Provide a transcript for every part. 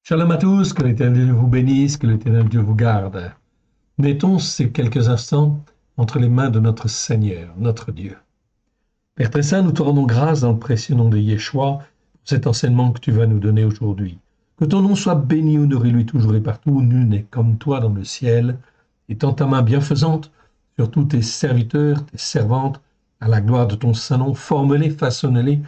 Shalom à tous, que l'Éternel vous bénisse, que l'Éternel Dieu vous garde. Mettons ces quelques instants entre les mains de notre Seigneur, notre Dieu. Père très saint, nous te rendons grâce dans le précieux nom de Yeshua pour cet enseignement que tu vas nous donner aujourd'hui. Que ton nom soit béni, honoré lui toujours et partout. Nul n'est comme toi dans le ciel. Étends ta main bienfaisante sur tous tes serviteurs, tes servantes, à la gloire de ton saint nom. Forme-les, façonne-les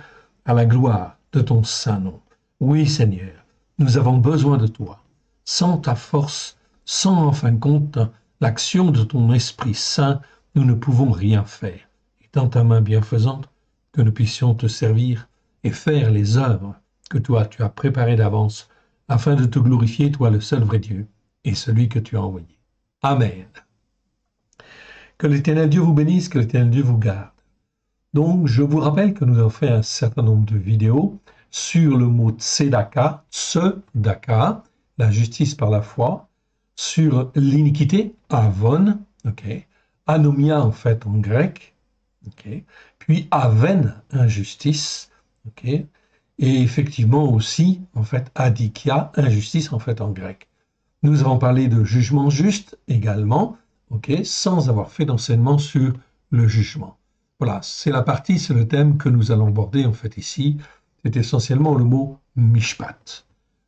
à la gloire de ton saint nom. Oui, Seigneur. Nous avons besoin de toi. Sans ta force, sans en fin de compte l'action de ton Esprit Saint, nous ne pouvons rien faire. Étends ta main bienfaisante, que nous puissions te servir et faire les œuvres que toi tu as préparées d'avance, afin de te glorifier, toi le seul vrai Dieu, et celui que tu as envoyé. Amen. Que l'Éternel Dieu vous bénisse, que l'Éternel Dieu vous garde. Donc, je vous rappelle que nous avons fait un certain nombre de vidéos sur le mot tzedaka, la justice par la foi, sur l'iniquité, avon, anomia en fait en grec, puis aven, injustice, et effectivement aussi en fait adikia, injustice en fait en grec. Nous avons parlé de jugement juste également, sans avoir fait d'enseignement sur le jugement. Voilà, c'est le thème que nous allons aborder en fait ici. C'est essentiellement le mot mishpat.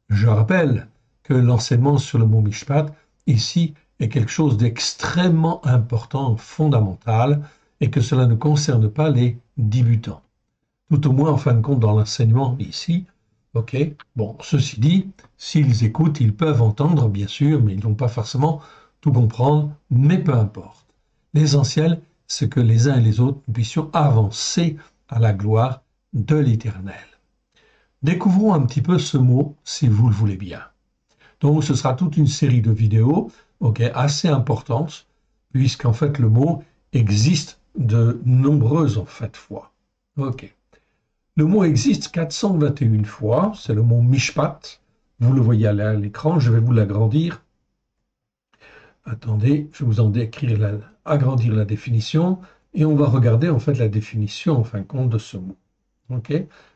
Je rappelle que l'enseignement sur le mot mishpat ici est quelque chose d'extrêmement important, fondamental, et que cela ne concerne pas les débutants. Tout au moins, en fin de compte, dans l'enseignement ici, bon, ceci dit, s'ils écoutent, ils peuvent entendre, bien sûr, mais ils ne vont pas forcément tout comprendre, mais peu importe. L'essentiel, c'est que les uns et les autres, nous puissions avancer à la gloire de l'Éternel. Découvrons un petit peu ce mot, si vous le voulez bien. Donc, ce sera toute une série de vidéos, assez importantes, puisqu'en fait, le mot existe de nombreuses, en fait, fois. Le mot existe 421 fois, c'est le mot mishpat. Vous le voyez à l'écran, je vais vous l'agrandir. Attendez, je vais vous en agrandir la définition, et on va regarder, en fait, la définition, en fin de compte, de ce mot.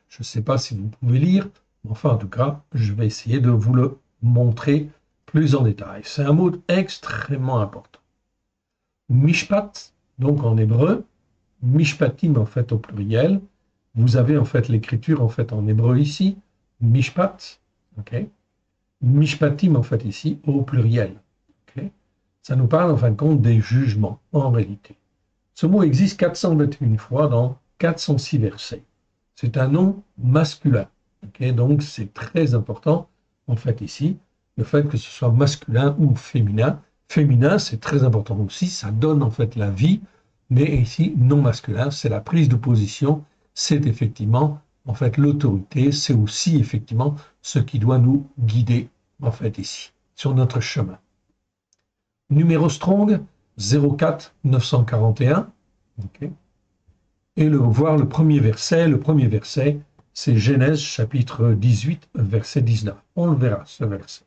Je ne sais pas si vous pouvez lire, mais enfin, en tout cas, je vais essayer de vous le montrer plus en détail. C'est un mot extrêmement important. Mishpat, donc en hébreu, mishpatim en fait au pluriel. Vous avez en fait l'écriture en fait en hébreu ici, mishpat, mishpatim en fait ici au pluriel. Ça nous parle en fin de compte des jugements en réalité. Ce mot existe 421 fois dans 406 versets. C'est un nom masculin. Donc, c'est très important, en fait, ici, le fait que ce soit masculin ou féminin. Féminin, c'est très important aussi, ça donne, en fait, la vie, mais ici, non masculin, c'est la prise de position, c'est effectivement, en fait, l'autorité, c'est aussi, effectivement, ce qui doit nous guider, en fait, ici, sur notre chemin. Numéro Strong, 04 941, et voir le premier verset, c'est Genèse chapitre 18, verset 19. On le verra, ce verset.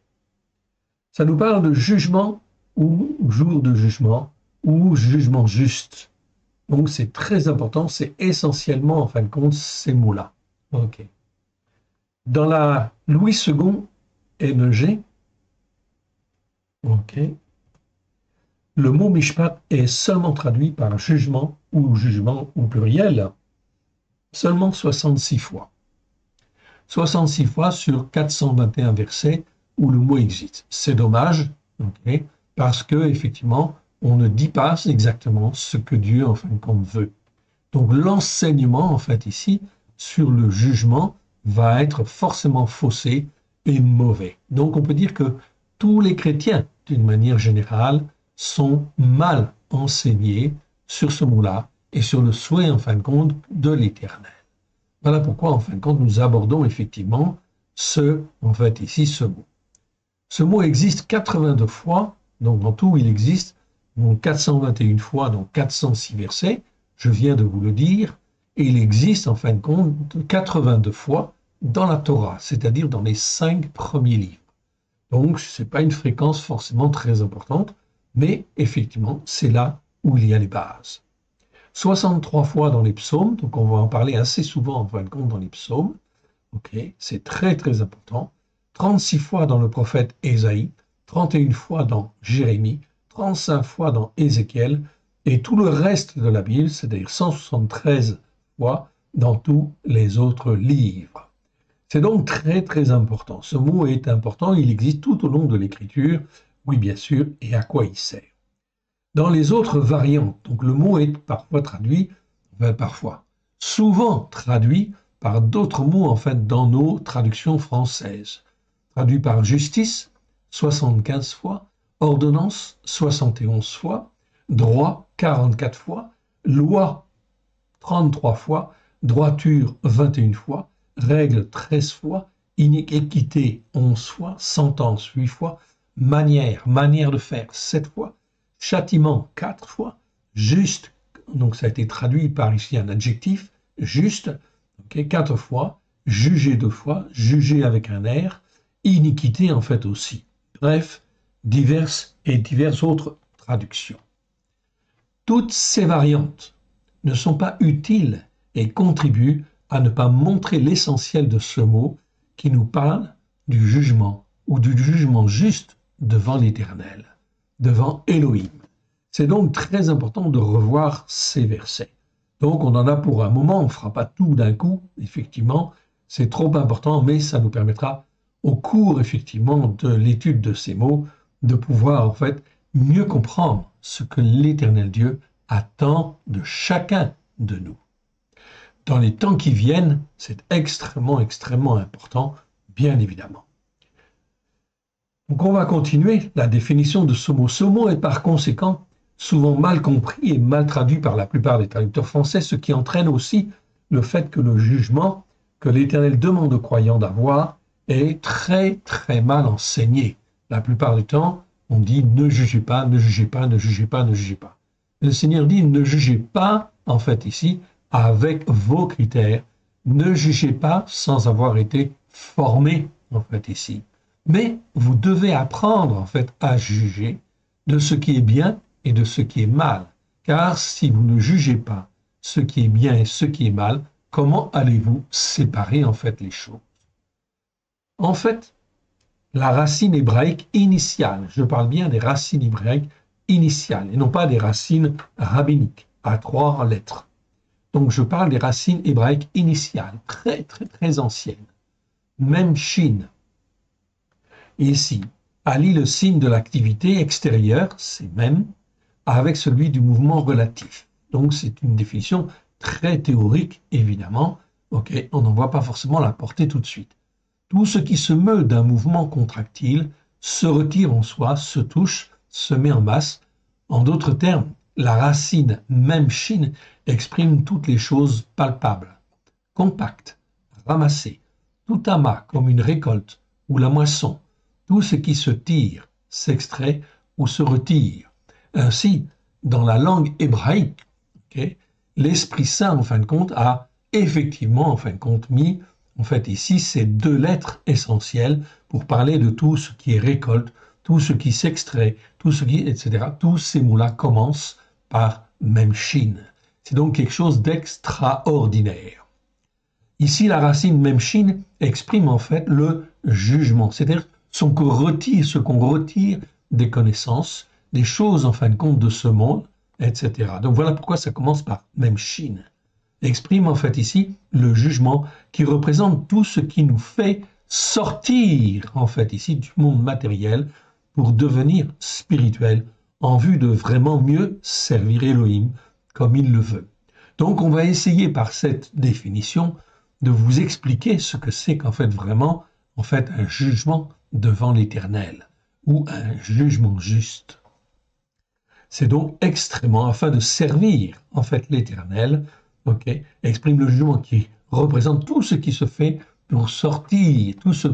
Ça nous parle de jugement ou jour de jugement ou jugement juste. Donc c'est très important, c'est essentiellement, en fin de compte, ces mots-là. Dans la Louis II NG, le mot mishpat est seulement traduit par jugement ou pluriel, seulement 66 fois. 66 fois sur 421 versets où le mot existe. C'est dommage, parce que effectivement, on ne dit pas exactement ce que Dieu en fin de compte veut. Donc l'enseignement en fait ici sur le jugement va être forcément faussé et mauvais. Donc on peut dire que tous les chrétiens, d'une manière générale, sont mal enseignés sur ce mot-là et sur le souhait, en fin de compte, de l'Éternel. Voilà pourquoi, en fin de compte, nous abordons effectivement ce mot. Ce mot existe 82 fois, donc en tout, il existe 421 fois, donc 406 versets, je viens de vous le dire, et il existe, en fin de compte, 82 fois dans la Torah, c'est-à-dire dans les 5 premiers livres. Donc, ce n'est pas une fréquence forcément très importante, mais effectivement, c'est là où il y a les bases. 63 fois dans les psaumes, donc on va en parler assez souvent en fin de compte dans les psaumes. C'est très très important. 36 fois dans le prophète Ésaïe, 31 fois dans Jérémie, 35 fois dans Ézéchiel, et tout le reste de la Bible, c'est-à-dire 173 fois dans tous les autres livres. C'est donc très très important. Ce mot est important, il existe tout au long de l'écriture, oui bien sûr, et à quoi il sert. Dans les autres variantes, donc le mot est parfois traduit, souvent traduit par d'autres mots en fait dans nos traductions françaises. Traduit par justice, 75 fois, ordonnance, 71 fois, droit, 44 fois, loi, 33 fois, droiture, 21 fois, règle, 13 fois, équité, 11 fois, sentence, 8 fois, manière de faire, 7 fois, châtiment, 4 fois, juste, donc ça a été traduit par ici un adjectif, juste, 4 fois, juger 2 fois, juger avec un R, iniquité en fait aussi. Bref, diverses autres traductions. Toutes ces variantes ne sont pas utiles et contribuent à ne pas montrer l'essentiel de ce mot qui nous parle du jugement ou du jugement juste devant l'Éternel, devant Elohim. C'est donc très important de revoir ces versets. Donc on en a pour un moment, on ne fera pas tout d'un coup, effectivement, c'est trop important, mais ça nous permettra au cours effectivement de l'étude de ces mots, de pouvoir en fait mieux comprendre ce que l'Éternel Dieu attend de chacun de nous. Dans les temps qui viennent, c'est extrêmement important, bien évidemment. Donc on va continuer la définition de ce mot. Ce mot est par conséquent souvent mal compris et mal traduit par la plupart des traducteurs français, ce qui entraîne aussi le fait que le jugement que l'Éternel demande aux croyants d'avoir est très mal enseigné. La plupart du temps, on dit ne jugez pas, ne jugez pas, ne jugez pas, ne jugez pas. Le Seigneur dit ne jugez pas, en fait ici, avec vos critères. Ne jugez pas sans avoir été formé, en fait ici. Mais vous devez apprendre, en fait, à juger de ce qui est bien et de ce qui est mal. Car si vous ne jugez pas ce qui est bien et ce qui est mal, comment allez-vous séparer, en fait, les choses? En fait, la racine hébraïque initiale, je parle bien des racines hébraïques initiales et non pas des racines rabbiniques à 3 lettres. Donc je parle des racines hébraïques initiales, très anciennes. Même Shin. Ici, allie le signe de l'activité extérieure, c'est même, avec celui du mouvement relatif. Donc c'est une définition très théorique, évidemment. Ok, on n'en voit pas forcément la portée tout de suite. Tout ce qui se meut d'un mouvement contractile se retire en soi, se touche, se met en masse. En d'autres termes, la racine même Shin exprime toutes les choses palpables, compactes, ramassées, tout amas comme une récolte ou la moisson, tout ce qui se tire, s'extrait ou se retire. Ainsi, dans la langue hébraïque, l'Esprit Saint, en fin de compte, a effectivement, en fin de compte, mis en fait ici ces 2 lettres essentielles pour parler de tout ce qui est récolte, tout ce qui s'extrait, tout ce qui, etc. Tous ces mots-là commencent par même Shin. C'est donc quelque chose d'extraordinaire. Ici, la racine même Shin exprime en fait le jugement, c'est-à-dire ce qu'on retire des connaissances, des choses en fin de compte de ce monde, etc. Donc voilà pourquoi ça commence par même Shin. Exprime en fait ici le jugement qui représente tout ce qui nous fait sortir en fait ici du monde matériel pour devenir spirituel en vue de vraiment mieux servir Elohim comme il le veut. Donc on va essayer par cette définition de vous expliquer ce que c'est qu'en fait vraiment en fait un jugement devant l'Éternel ou un jugement juste. C'est donc extrêmement afin de servir en fait l'Éternel. Exprime le jugement qui représente tout ce qui se fait pour sortir, tout ce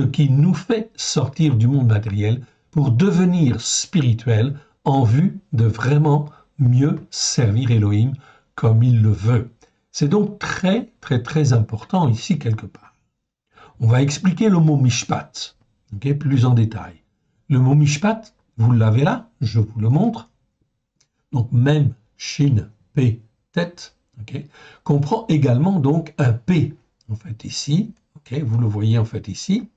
qui nous fait sortir du monde matériel pour devenir spirituel en vue de vraiment mieux servir Elohim comme il le veut. C'est donc très important ici quelque part. On va expliquer le mot mishpat, plus en détail. Le mot mishpat, vous l'avez là, je vous le montre. Donc même Shin, P, tête, comprend également donc un P, en fait ici, ok, vous le voyez en fait ici,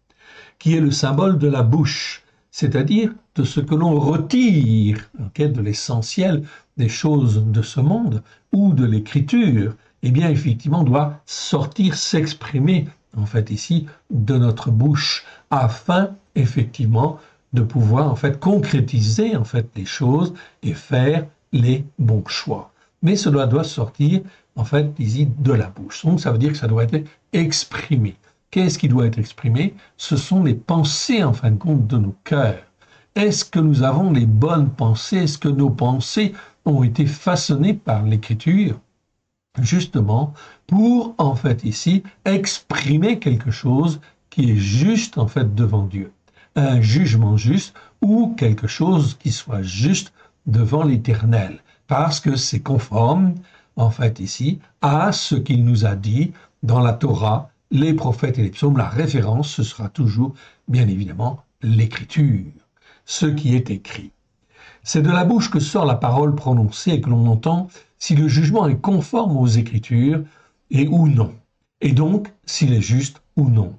qui est le symbole de la bouche, c'est-à-dire de ce que l'on retire, ok, de l'essentiel des choses de ce monde ou de l'écriture, eh bien effectivement doit sortir, s'exprimer en fait ici de notre bouche afin effectivement de pouvoir en fait concrétiser en fait les choses et faire les bons choix. Mais cela doit sortir en fait ici de la bouche. Donc ça veut dire que ça doit être exprimé. Qu'est-ce qui doit être exprimé? Ce sont les pensées en fin de compte de nos cœurs. Est-ce que nous avons les bonnes pensées? Est-ce que nos pensées ont été façonnées par l'Écriture justement pour en fait ici exprimer quelque chose qui est juste en fait devant Dieu, un jugement juste ou quelque chose qui soit juste devant l'Éternel, parce que c'est conforme en fait ici à ce qu'il nous a dit dans la Torah, les prophètes et les psaumes. La référence, ce sera toujours bien évidemment l'Écriture, ce qui est écrit. C'est de la bouche que sort la parole prononcée et que l'on entend si le jugement est conforme aux Écritures et ou non, et donc s'il est juste ou non.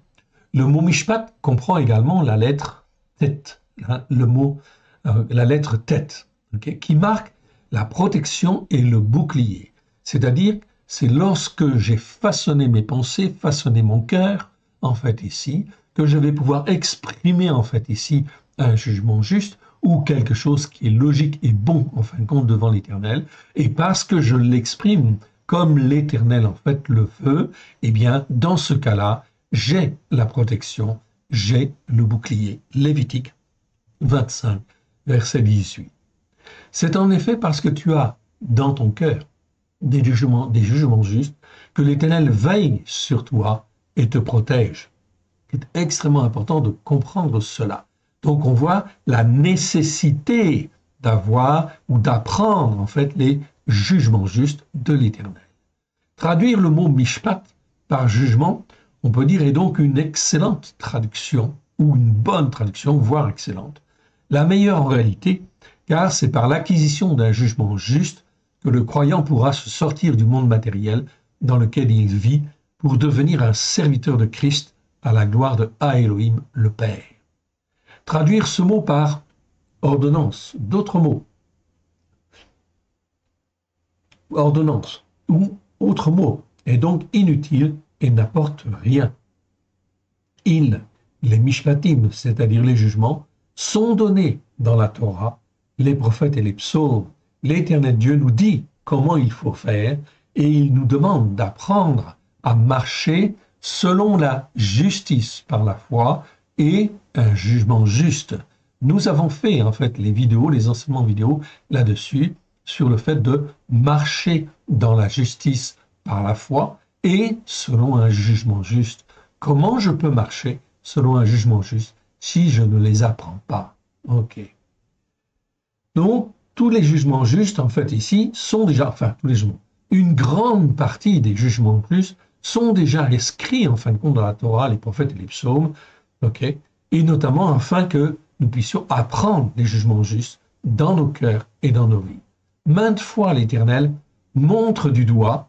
Le mot mishpat comprend également la lettre tet, la lettre tet, okay, qui marque la protection et le bouclier. C'est-à-dire, c'est lorsque j'ai façonné mes pensées, façonné mon cœur, en fait ici, que je vais pouvoir exprimer en fait ici un jugement juste ou quelque chose qui est logique et bon en fin de compte devant l'Éternel, et parce que je l'exprime comme l'Éternel en fait le veut, eh bien dans ce cas-là, j'ai la protection, j'ai le bouclier. Lévitique 25, verset 18. C'est en effet parce que tu as dans ton cœur des jugements justes que l'Éternel veille sur toi et te protège. C'est extrêmement important de comprendre cela. Donc on voit la nécessité d'avoir ou d'apprendre en fait les jugements justes de l'Éternel. Traduire le mot mishpat par jugement, on peut dire, est donc une excellente traduction ou une bonne traduction, voire excellente. La meilleure en réalité, car c'est par l'acquisition d'un jugement juste que le croyant pourra se sortir du monde matériel dans lequel il vit pour devenir un serviteur de Christ à la gloire de Elohim le Père. Traduire ce mot par ordonnance, d'autres mots, ordonnance ou autre mot, est donc inutile et n'apporte rien. Les mishpatim, c'est-à-dire les jugements, sont donnés dans la Torah, les prophètes et les psaumes. L'Éternel Dieu nous dit comment il faut faire et il nous demande d'apprendre à marcher selon la justice par la foi et un jugement juste. Nous avons fait en fait les enseignements vidéo là-dessus, sur le fait de marcher dans la justice par la foi et selon un jugement juste. Comment je peux marcher selon un jugement juste si je ne les apprends pas? Ok. Donc, tous les jugements justes, en fait, ici, sont déjà, enfin, tous les jugements, une grande partie des jugements plus sont déjà inscrits, en fin de compte, dans la Torah, les prophètes et les psaumes, ok, et notamment afin que nous puissions apprendre les jugements justes dans nos cœurs et dans nos vies. Maintes fois, l'Éternel montre du doigt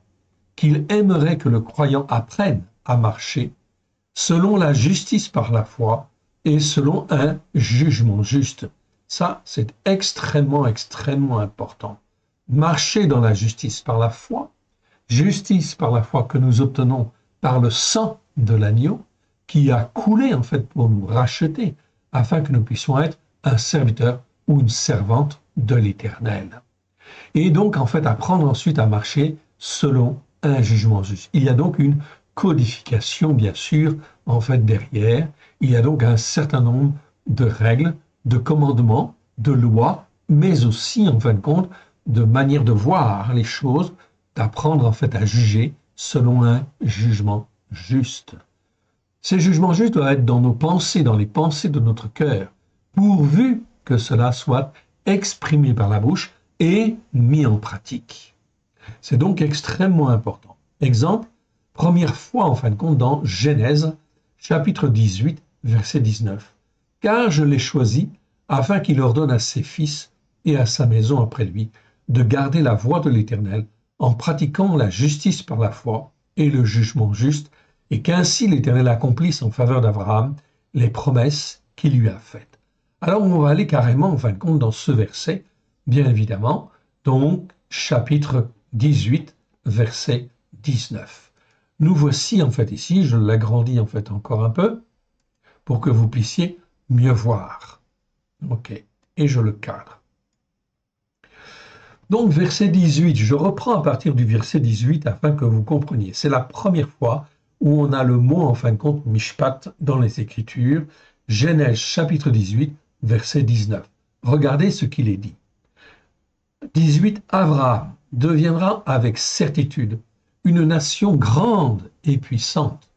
qu'il aimerait que le croyant apprenne à marcher selon la justice par la foi et selon un jugement juste. Ça, c'est extrêmement, extrêmement important. Marcher dans la justice par la foi que nous obtenons par le sang de l'agneau qui a coulé en fait pour nous racheter, afin que nous puissions être un serviteur ou une servante de l'Éternel. Et donc en fait apprendre ensuite à marcher selon un jugement juste. Il y a donc une codification bien sûr en fait derrière. Il y a donc un certain nombre de règles, de commandements, de lois, mais aussi en fin de compte de manière de voir les choses, d'apprendre en fait à juger selon un jugement juste. Ces jugements justes doivent être dans nos pensées, dans les pensées de notre cœur, pourvu que cela soit exprimé par la bouche et mis en pratique. C'est donc extrêmement important. Exemple, première fois en fin de compte dans Genèse, chapitre 18, verset 19. « Car je l'ai choisi afin qu'il ordonne à ses fils et à sa maison après lui de garder la voie de l'Éternel en pratiquant la justice par la foi et le jugement juste et qu'ainsi l'Éternel accomplisse en faveur d'Abraham les promesses qu'il lui a faites. Alors on va aller carrément en fin de compte dans ce verset, bien évidemment, donc chapitre 18, verset 19. Nous voici en fait ici, je l'agrandis en fait encore un peu, pour que vous puissiez mieux voir. Ok, et je le cadre. Donc verset 18, je reprends à partir du verset 18 afin que vous compreniez. C'est la première fois où on a le mot en fin de compte mishpat dans les Écritures. Genèse chapitre 18, verset 19. Regardez ce qu'il est dit. 18, Abraham deviendra avec certitude une nation grande et puissante,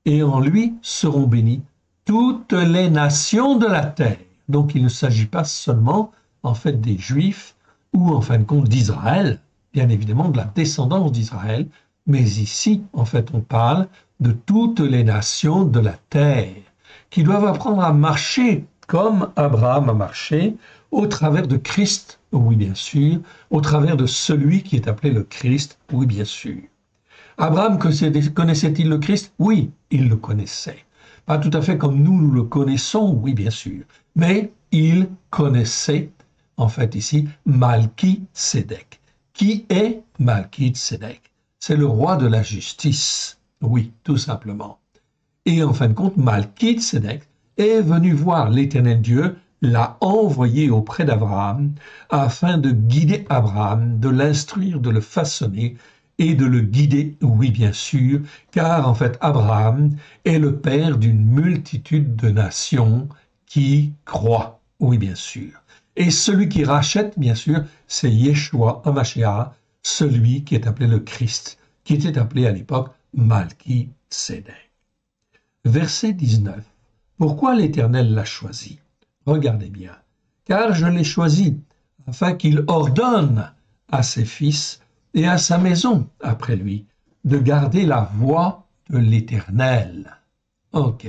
et en lui seront bénies toutes les nations de la terre. Donc il ne s'agit pas seulement en fait des Juifs ou en fin de compte d'Israël, bien évidemment de la descendance d'Israël, mais ici en fait on parle de toutes les nations de la terre qui doivent apprendre à marcher comme Abraham a marché au travers de Christ, oui bien sûr, au travers de celui qui est appelé le Christ, oui bien sûr. Abraham connaissait-il le Christ? Oui, il le connaissait. Pas tout à fait comme nous le connaissons, oui bien sûr, mais il connaissait en fait ici Malki-Sédek. Qui est Malki-Sédek? C'est le roi de la justice, oui, tout simplement. Et en fin de compte, Malki-Sédek est venu voir l'Éternel Dieu, l'a envoyé auprès d'Abraham afin de guider Abraham, de l'instruire, de le façonner et de le guider, oui bien sûr, car en fait Abraham est le père d'une multitude de nations qui croient, oui bien sûr. Et celui qui rachète, bien sûr, c'est Yeshua HaMashiach, celui qui est appelé le Christ, qui était appelé à l'époque Malki-Sédek. Verset 19. Pourquoi l'Éternel l'a choisi? Regardez bien. Car je l'ai choisi, afin qu'il ordonne à ses fils et à sa maison après lui de garder la voie de l'Éternel. Ok.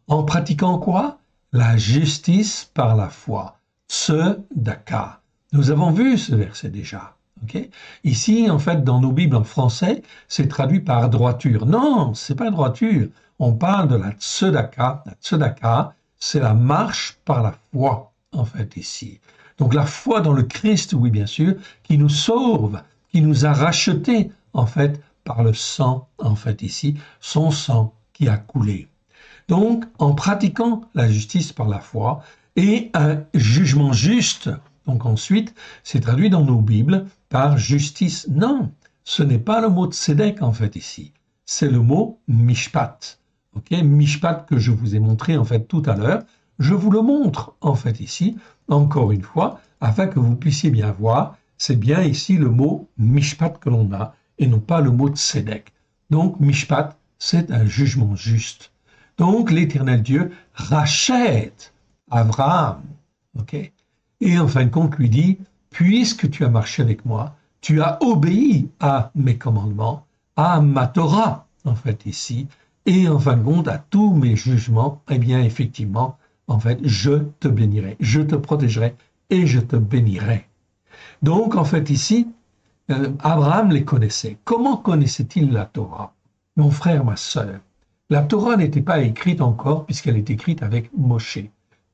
En pratiquant quoi? La justice par la foi. Tzedaka. Nous avons vu ce verset déjà. Okay? Ici, en fait, dans nos Bibles en français, c'est traduit par droiture. Non, c'est pas droiture. On parle de la tzedaka. La tzedaka, c'est la marche par la foi, en fait, ici. Donc la foi dans le Christ, oui, bien sûr, qui nous sauve, qui nous a rachetés, en fait, par le sang, en fait, ici, son sang qui a coulé. Donc, en pratiquant la justice par la foi et un jugement juste, donc ensuite, c'est traduit dans nos Bibles par justice. Non, ce n'est pas le mot tzedek, en fait, ici. C'est le mot mishpat. Okay? Mishpat que je vous ai montré, en fait, tout à l'heure. Je vous le montre, en fait, ici, encore une fois, afin que vous puissiez bien voir. C'est bien ici le mot mishpat que l'on a, et non pas le mot tzedek. Donc, mishpat, c'est un jugement juste. Donc, l'Éternel Dieu rachète Abraham. Okay? Et en fin de compte, lui dit, puisque tu as marché avec moi, tu as obéi à mes commandements, à ma Torah, en fait, ici, et en fin de compte, à tous mes jugements, eh bien, effectivement, en fait, je te bénirai, je te protégerai et je te bénirai. Donc, en fait, ici, Abraham les connaissait. Comment connaissait-il la Torah? Mon frère, ma sœur, la Torah n'était pas écrite encore puisqu'elle est écrite avec Moshe.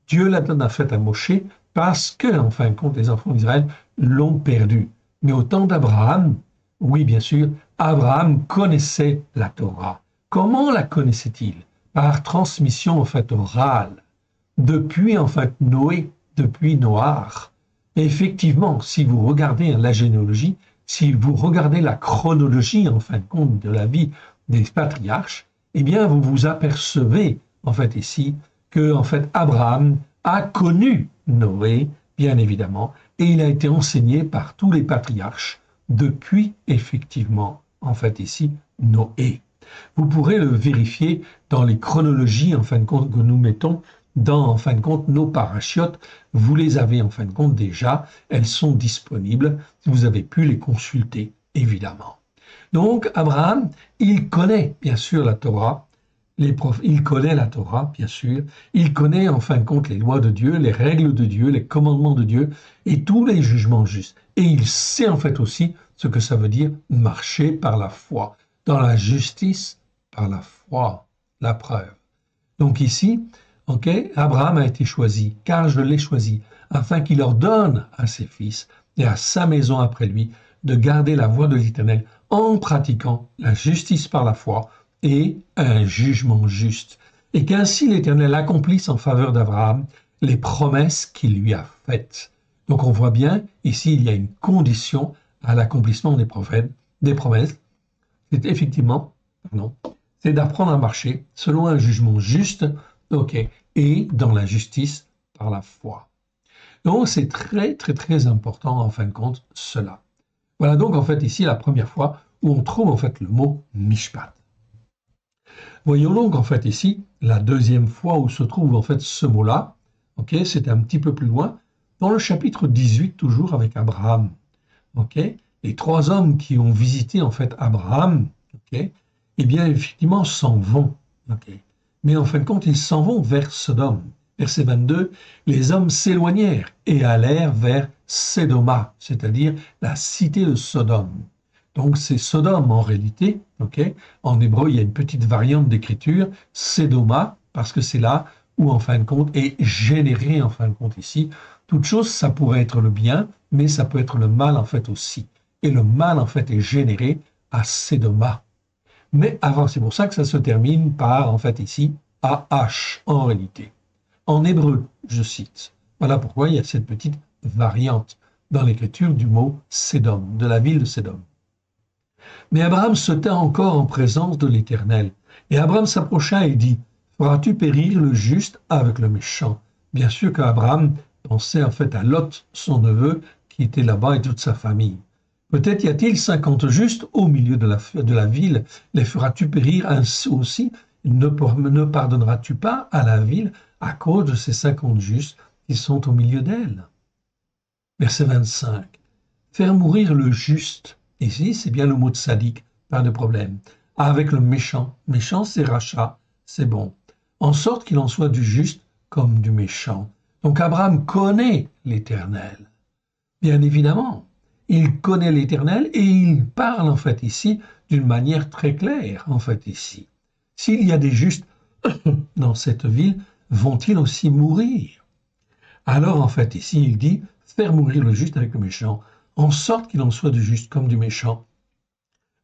Dieu la donne en fait à Moshe parce que, en fin de compte, les enfants d'Israël l'ont perdu. Mais au temps d'Abraham, oui, bien sûr, Abraham connaissait la Torah. Comment la connaissait-il? Par transmission, en fait, orale. Depuis, en fait, Noé, depuis Noach. Et effectivement, si vous regardez la généalogie, si vous regardez la chronologie, en fin de compte, de la vie des patriarches, eh bien, vous vous apercevez, en fait, ici, que, en fait, Abraham a connu Noé, bien évidemment, et il a été enseigné par tous les patriarches depuis, effectivement, en fait, ici, Noé. Vous pourrez le vérifier dans les chronologies, en fin de compte, que nous mettons dans, en fin de compte, nos parachiotes. Vous les avez, en fin de compte, déjà. Elles sont disponibles. Vous avez pu les consulter, évidemment. Donc, Abraham, il connaît, bien sûr, la Torah. Il connaît la Torah, bien sûr. Il connaît, en fin de compte, les lois de Dieu, les règles de Dieu, les commandements de Dieu et tous les jugements justes. Et il sait, en fait, aussi ce que ça veut dire marcher par la foi, dans la justice par la foi, la preuve. Donc ici, ok, Abraham a été choisi, car je l'ai choisi, afin qu'il ordonne à ses fils et à sa maison après lui de garder la voie de l'Éternel en pratiquant la justice par la foi et un jugement juste, et qu'ainsi l'Éternel accomplisse en faveur d'Abraham les promesses qu'il lui a faites. Donc on voit bien, ici il y a une condition à l'accomplissement des promesses, c'est effectivement, c'est d'apprendre à marcher selon un jugement juste, ok, et dans la justice par la foi. Donc c'est très très très important en fin de compte cela. Voilà donc en fait ici la première fois où on trouve en fait le mot mishpat. Voyons donc en fait ici la deuxième fois où se trouve en fait ce mot-là. Ok, c'est un petit peu plus loin dans le chapitre 18 toujours avec Abraham. Ok, les trois hommes qui ont visité en fait Abraham. Ok, eh bien effectivement s'en vont. Ok, mais en fin de compte ils s'en vont vers Sodome. Verset 22, les hommes s'éloignèrent et allèrent vers Sédoma, c'est-à-dire la cité de Sodome. Donc c'est Sodome en réalité, ok. En hébreu, il y a une petite variante d'écriture, Sédoma, parce que c'est là où en fin de compte est généré en fin de compte ici. Toute chose, ça pourrait être le bien, mais ça peut être le mal en fait aussi. Et le mal en fait est généré à Sédoma. Mais avant, c'est pour ça que ça se termine par en fait ici AH en réalité. En hébreu, je cite. Voilà pourquoi il y a cette petite variante dans l'écriture du mot Sédom, de la ville de Sédom. Mais Abraham se tint encore en présence de l'Éternel. Et Abraham s'approcha et dit, feras-tu périr le juste avec le méchant? Bien sûr qu'Abraham pensait en fait à Lot, son neveu, qui était là-bas et toute sa famille. Peut-être y a-t-il 50 justes au milieu de la ville. Les feras-tu périr ainsi aussi? Ne pardonneras-tu pas à la ville à cause de ces 50 justes qui sont au milieu d'elle? Verset 25. Faire mourir le juste. Ici, c'est bien le mot de sadique, pas de problème. Avec le méchant. Méchant, c'est rachat, c'est bon. En sorte qu'il en soit du juste comme du méchant. Donc Abraham connaît l'Éternel. Bien évidemment, il connaît l'Éternel et il parle en fait ici d'une manière très claire, en fait ici. S'il y a des justes dans cette ville, vont-ils aussi mourir? Alors en fait ici, il dit faire mourir le juste avec le méchant, en sorte qu'il en soit du juste comme du méchant.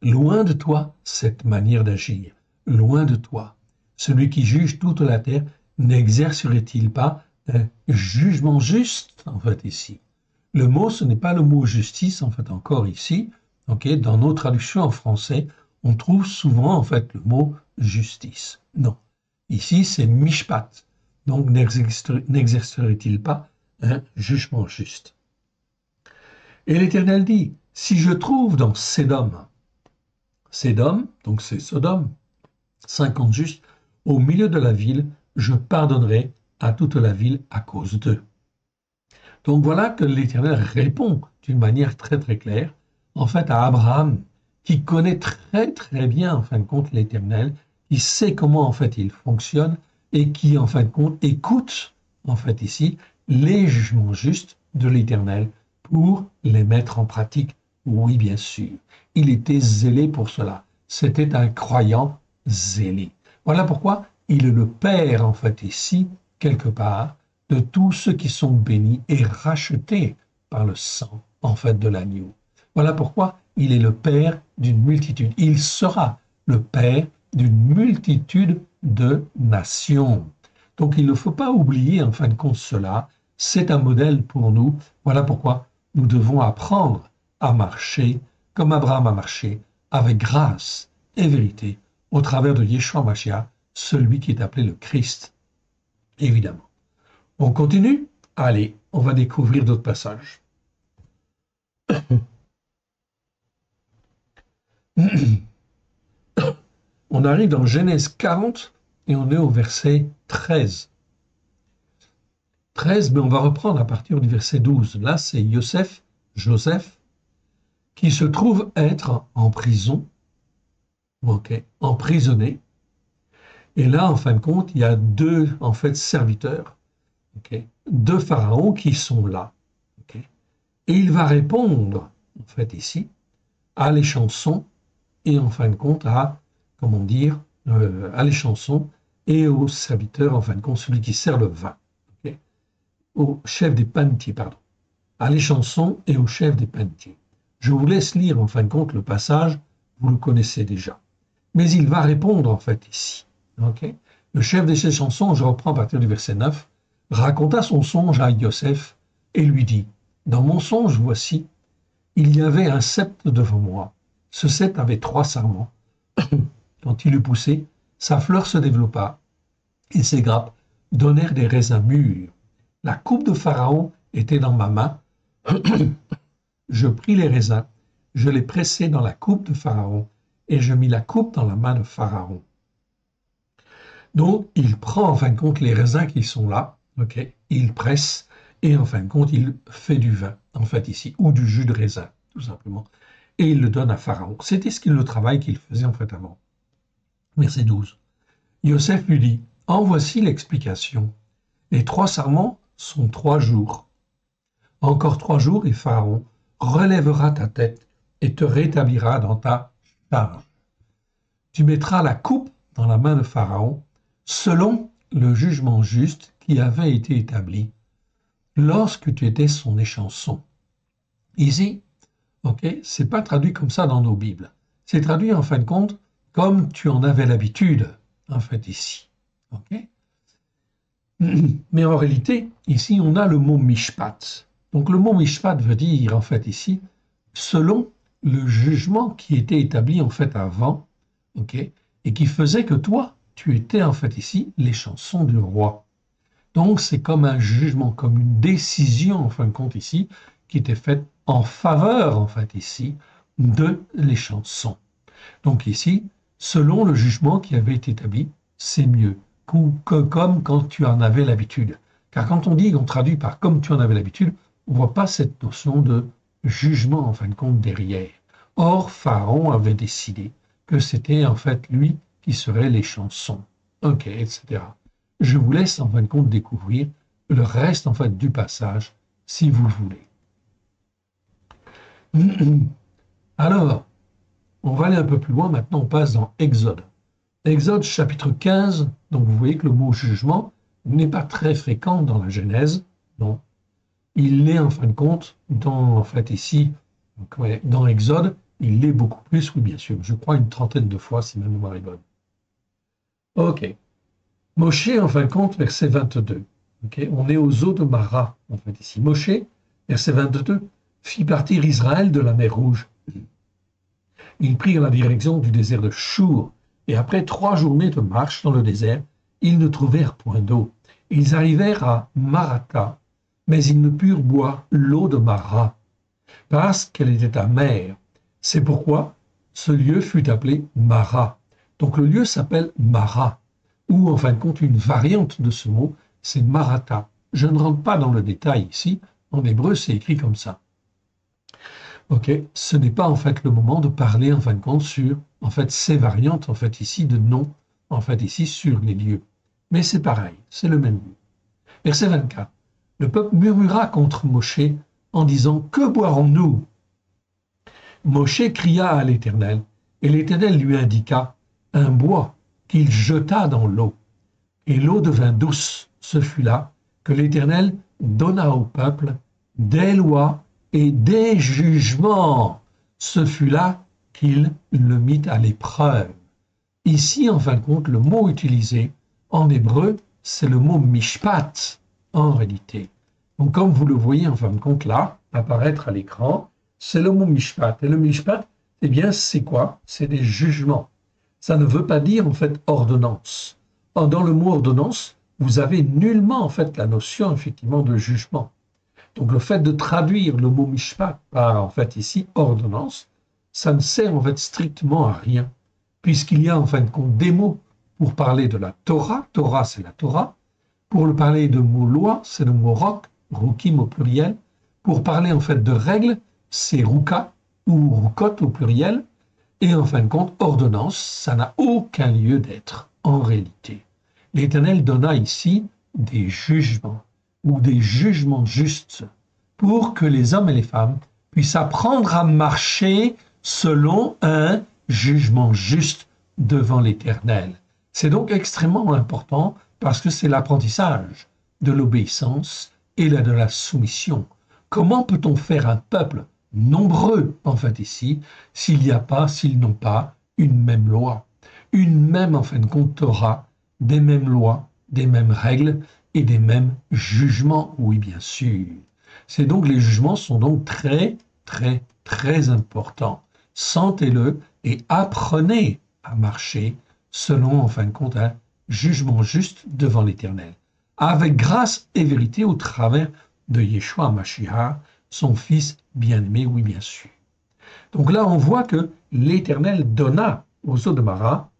Loin de toi cette manière d'agir, loin de toi. Celui qui juge toute la terre n'exercerait-il pas un jugement juste en fait ici? Le mot, ce n'est pas le mot justice en fait encore ici. Okay, dans nos traductions en français, on trouve souvent en fait le mot justice. Non, ici c'est mishpat. Donc n'exercerait-il pas un jugement juste? Et l'Éternel dit, si je trouve dans Sédom, donc c'est Sodome, 50 justes, au milieu de la ville, je pardonnerai à toute la ville à cause d'eux. Donc voilà que l'Éternel répond d'une manière très très claire, en fait à Abraham, qui connaît très très bien en fin de compte l'Éternel, qui sait comment en fait il fonctionne et qui en fin de compte écoute en fait ici les jugements justes de l'Éternel pour les mettre en pratique. Oui, bien sûr, il était zélé pour cela. C'était un croyant zélé. Voilà pourquoi il est le Père en fait ici, quelque part, de tous ceux qui sont bénis et rachetés par le sang en fait de l'agneau. Voilà pourquoi il est le Père d'une multitude. Il sera le Père d'une multitude de nations. Donc il ne faut pas oublier en fin de compte cela. C'est un modèle pour nous. Voilà pourquoi nous devons apprendre à marcher comme Abraham a marché, avec grâce et vérité, au travers de Yeshua Mashiach, celui qui est appelé le Christ, évidemment. On continue? Allez, on va découvrir d'autres passages. On arrive dans Genèse 40 et on est au verset 13. 13, mais on va reprendre à partir du verset 12. Là, c'est Joseph, qui se trouve être en prison, emprisonné. Et là, en fin de compte, il y a deux en fait serviteurs, de Pharaon qui sont là. Et il va répondre, en fait, ici, à les chansons et en fin de compte à, comment dire, à l'échanson et au serviteur, en fin de compte, celui qui sert le vin. Okay, au chef des panetiers, pardon. À l'échanson et au chef des panetiers. Je vous laisse lire, en fin de compte, le passage, vous le connaissez déjà. Mais il va répondre, en fait, ici. Okay, le chef des chansons, je reprends à partir du verset 9, raconta son songe à Yosef et lui dit, « Dans mon songe, voici, il y avait un sceptre devant moi. Ce sceptre avait 3 sarments. Quand il eut poussé, sa fleur se développa et ses grappes donnèrent des raisins mûrs. La coupe de Pharaon était dans ma main. Je pris les raisins, je les pressai dans la coupe de Pharaon et je mis la coupe dans la main de Pharaon. » Donc, il prend en fin de compte les raisins qui sont là, okay, il presse et en fin de compte, il fait du vin, en fait ici, ou du jus de raisin, tout simplement, et il le donne à Pharaon. C'était le travail qu'il faisait en fait avant. Verset 12. Yosef lui dit, « En voici l'explication. Les 3 sarments sont 3 jours. Encore 3 jours et Pharaon relèvera ta tête et te rétablira dans ta charge. Tu mettras la coupe dans la main de Pharaon selon le jugement juste qui avait été établi lorsque tu étais son échanson. » Ici, okay, c'est pas traduit comme ça dans nos Bibles. C'est traduit en fin de compte comme tu en avais l'habitude, en fait, ici. Okay, mais en réalité, ici, on a le mot mishpat. Donc le mot mishpat veut dire, en fait, ici, selon le jugement qui était établi, en fait, avant, okay, et qui faisait que toi, tu étais, en fait, ici, l'échanson du roi. Donc, c'est comme un jugement, comme une décision, en fin de compte, ici, qui était faite en faveur, en fait, ici, de l'échanson. Donc, ici, selon le jugement qui avait été établi, c'est mieux que comme quand tu en avais l'habitude. Car quand on dit, on traduit par comme tu en avais l'habitude, on ne voit pas cette notion de jugement, en fin de compte, derrière. Or, Pharaon avait décidé que c'était, en fait, lui qui serait l'échanson. Ok, etc. Je vous laisse en fin de compte découvrir le reste en fait du passage si vous le voulez. Alors, on va aller un peu plus loin, maintenant on passe dans Exode. Exode chapitre 15, donc vous voyez que le mot jugement n'est pas très fréquent dans la Genèse, non. Il l'est en fin de compte dans, en fait ici, donc, ouais, dans Exode, il l'est beaucoup plus, oui bien sûr, je crois une 30aine de fois si ma mémoire est bonne. Ok. Moshe, en fin de compte, verset 22. Okay, on est aux eaux de Mara, en fait, ici. Moshe, verset 22, fit partir Israël de la mer Rouge. Ils prirent la direction du désert de Chour, et après 3 journées de marche dans le désert, ils ne trouvèrent point d'eau. Ils arrivèrent à Marata, mais ils ne purent boire l'eau de Mara, parce qu'elle était amère. C'est pourquoi ce lieu fut appelé Mara. Donc le lieu s'appelle Mara, ou en fin de compte une variante de ce mot, c'est Marata. Je ne rentre pas dans le détail ici, en hébreu c'est écrit comme ça. Ok, ce n'est pas en fait le moment de parler en fin de compte sur en fait ces variantes en fait ici de nom, en fait ici sur les lieux. Mais c'est pareil, c'est le même lieu. Verset 24. Le peuple murmura contre Moshe en disant « Que boirons-nous » Moshe cria à l'Éternel, et l'Éternel lui indiqua un bois qu'il jeta dans l'eau. Et l'eau devint douce. Ce fut là que l'Éternel donna au peuple des lois et des jugements. Ce fut là qu'il le mit à l'épreuve. Ici, en fin de compte, le mot utilisé en hébreu, c'est le mot mishpat, en réalité. Donc, comme vous le voyez, en fin de compte, là, apparaître à l'écran, c'est le mot mishpat. Et le mishpat, eh bien, c'est quoi? C'est des jugements. Ça ne veut pas dire, en fait, ordonnance. Dans le mot ordonnance, vous avez nullement, en fait, la notion, effectivement, de jugement. Donc, le fait de traduire le mot mishpat par, en fait, ici, ordonnance, ça ne sert, en fait, strictement à rien, puisqu'il y a, en fin de compte, des mots pour parler de la Torah. Torah, c'est la Torah. Pour parler de mot loi, c'est le mot rok, rukim au pluriel. Pour parler, en fait, de règles, c'est ruka ou rukot au pluriel. Et en fin de compte, ordonnance, ça n'a aucun lieu d'être en réalité. L'Éternel donna ici des jugements ou des jugements justes pour que les hommes et les femmes puissent apprendre à marcher selon un jugement juste devant l'Éternel. C'est donc extrêmement important parce que c'est l'apprentissage de l'obéissance et de la soumission. Comment peut-on faire un peuple nombreux, en fait, ici, s'ils n'ont pas une même loi, une même, en fin de compte, Torah, des mêmes lois, des mêmes règles et des mêmes jugements? Oui, bien sûr. C'est donc, les jugements sont donc très, très, très importants. Sentez-le et apprenez à marcher selon, en fin de compte, un jugement juste devant l'Éternel, avec grâce et vérité au travers de Yeshua Mashiach, son fils bien-aimé, oui, bien sûr. Donc là, on voit que l'Éternel donna aux Sodomara,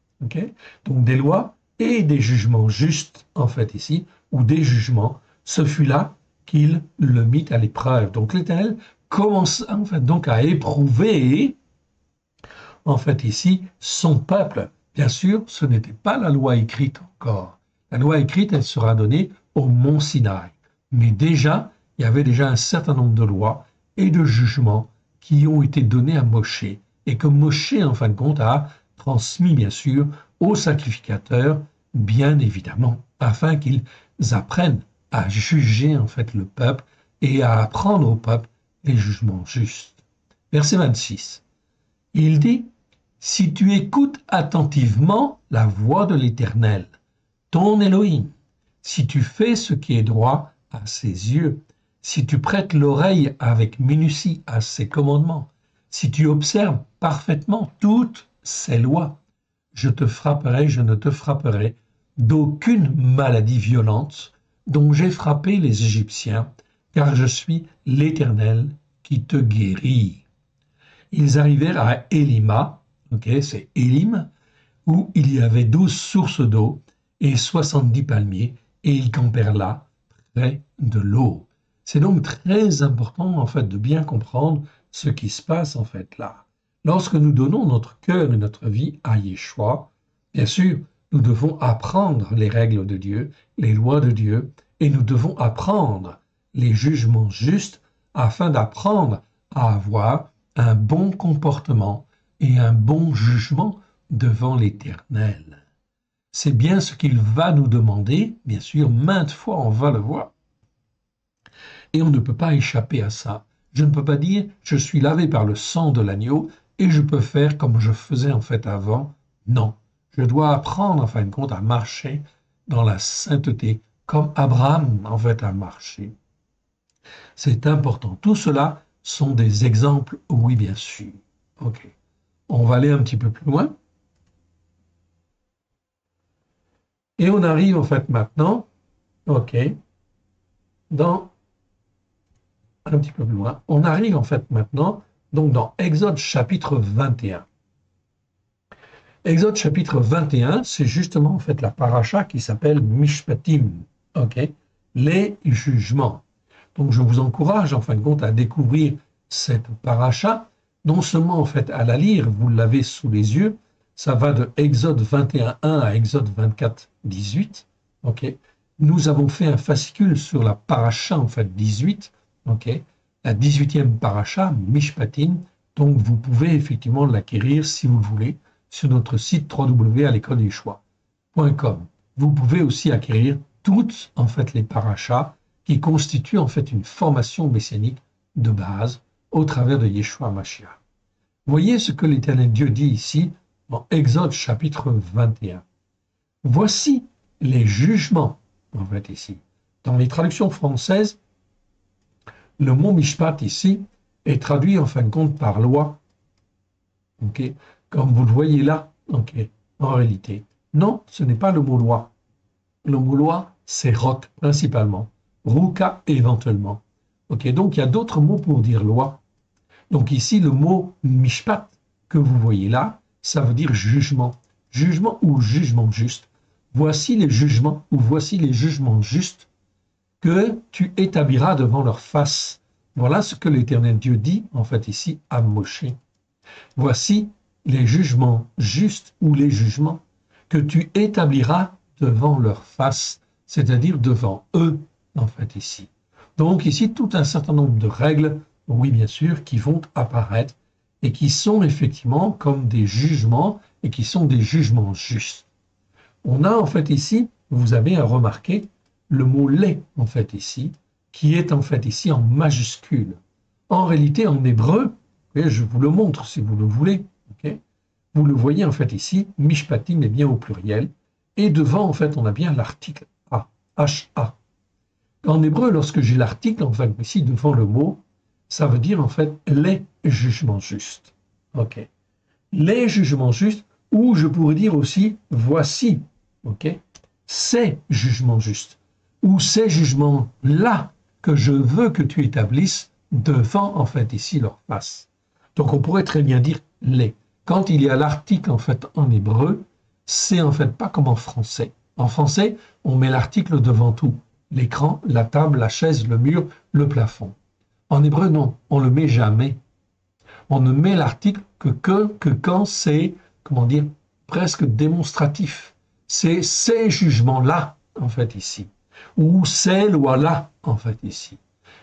donc des lois et des jugements justes, en fait, ici, ou des jugements. Ce fut là qu'il le mit à l'épreuve. Donc l'Éternel commence, en fait, donc à éprouver, en fait, ici, son peuple. Bien sûr, ce n'était pas la loi écrite encore. La loi écrite, elle sera donnée au mont Sinaï. Mais déjà, il y avait déjà un certain nombre de lois et de jugements qui ont été donnés à Moshe et que Moshe, en fin de compte, a transmis, bien sûr, aux sacrificateurs, bien évidemment, afin qu'ils apprennent à juger, en fait, le peuple et à apprendre au peuple les jugements justes. Verset 26. Il dit: si tu écoutes attentivement la voix de l'Éternel, ton Elohim, si tu fais ce qui est droit à ses yeux, si tu prêtes l'oreille avec minutie à ses commandements, si tu observes parfaitement toutes ses lois, je ne te frapperai d'aucune maladie violente dont j'ai frappé les Égyptiens, car je suis l'Éternel qui te guérit. Ils arrivèrent à Élima, c'est Élim, où il y avait 12 sources d'eau et 70 palmiers, et ils campèrent là, près de l'eau. C'est donc très important, en fait, de bien comprendre ce qui se passe, en fait, là. Lorsque nous donnons notre cœur et notre vie à Yeshua, bien sûr, nous devons apprendre les règles de Dieu, les lois de Dieu, et nous devons apprendre les jugements justes afin d'apprendre à avoir un bon comportement et un bon jugement devant l'Éternel. C'est bien ce qu'il va nous demander, bien sûr, maintes fois on va le voir. Et on ne peut pas échapper à ça. Je ne peux pas dire « je suis lavé par le sang de l'agneau et je peux faire comme je faisais en fait avant ». Non, je dois apprendre en fin de compte à marcher dans la sainteté, comme Abraham en fait a marché. C'est important. Tout cela sont des exemples, oui bien sûr. Ok. On va aller un petit peu plus loin. Et on arrive en fait maintenant, dans un petit peu plus loin, on arrive en fait maintenant donc dans Exode chapitre 21. Exode chapitre 21, c'est justement en fait la paracha qui s'appelle Mishpatim, les jugements. Donc je vous encourage en fin de compte à découvrir cette paracha, non seulement en fait à la lire, vous l'avez sous les yeux, ça va de Exode 21.1 à Exode 24.18. Nous avons fait un fascicule sur la paracha en fait 18, la 18e paracha, Mishpatim. Donc vous pouvez effectivement l'acquérir si vous le voulez sur notre site www.alécoledeyeshua.com. Vous pouvez aussi acquérir toutes en fait les parachas qui constituent en fait une formation messianique de base au travers de Yeshua Mashiach. Voyez ce que l'Éternel Dieu dit ici dans Exode chapitre 21. Voici les jugements, en fait ici. Dans les traductions françaises, le mot mishpat ici est traduit en fin de compte par loi. Comme vous le voyez là, en réalité. Non, ce n'est pas le mot loi. Le mot loi, c'est roc principalement. Ruka éventuellement. Donc il y a d'autres mots pour dire loi. Donc ici, le mot mishpat que vous voyez là, ça veut dire jugement. Jugement ou jugement juste. Voici les jugements ou voici les jugements justes que tu établiras devant leur face. Voilà ce que l'Éternel Dieu dit, en fait, ici, à Moshe. Voici les jugements justes ou les jugements que tu établiras devant leur face, c'est-à-dire devant eux, en fait, ici. Donc, ici, tout un certain nombre de règles, oui, bien sûr, qui vont apparaître et qui sont effectivement comme des jugements et qui sont des jugements justes. On a en fait ici, vous avez à remarquer le mot les en fait ici, qui est en fait ici en majuscule. En réalité, en hébreu, et je vous le montre si vous le voulez, okay, vous le voyez en fait ici, mishpatim est bien au pluriel, et devant en fait on a bien l'article A, H-A. En hébreu, lorsque j'ai l'article en fait ici devant le mot, ça veut dire en fait les jugements justes. Ok. Les jugements justes, ou je pourrais dire aussi voici, ok, ces jugements justes, ou ces jugements-là que je veux que tu établisses devant en fait ici leur face. Donc on pourrait très bien dire les. Quand il y a l'article en fait en hébreu, c'est en fait pas comme en français. En français, on met l'article devant tout. L'écran, la table, la chaise, le mur, le plafond. En hébreu, non, on ne le met jamais. On ne met l'article que quand c'est, comment dire, presque démonstratif. C'est ces jugements-là, en fait, ici. Ou ces lois-là, en fait, ici.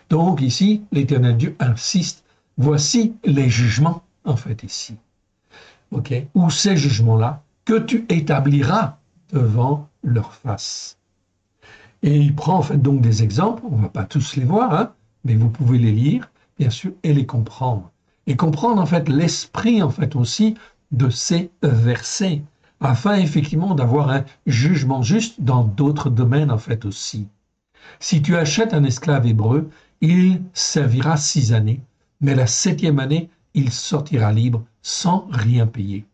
Donc, ici, l'Éternel Dieu insiste, voici les jugements, en fait, ici. OK? Ou ces jugements-là que tu établiras devant leur face. Et il prend en fait donc des exemples, on ne va pas tous les voir, hein, mais vous pouvez les lire, bien sûr, et les comprendre. Et comprendre en fait l'esprit en fait aussi de ces versets, afin effectivement d'avoir un jugement juste dans d'autres domaines en fait aussi. Si tu achètes un esclave hébreu, il servira 6 années, mais la 7e année, il sortira libre sans rien payer.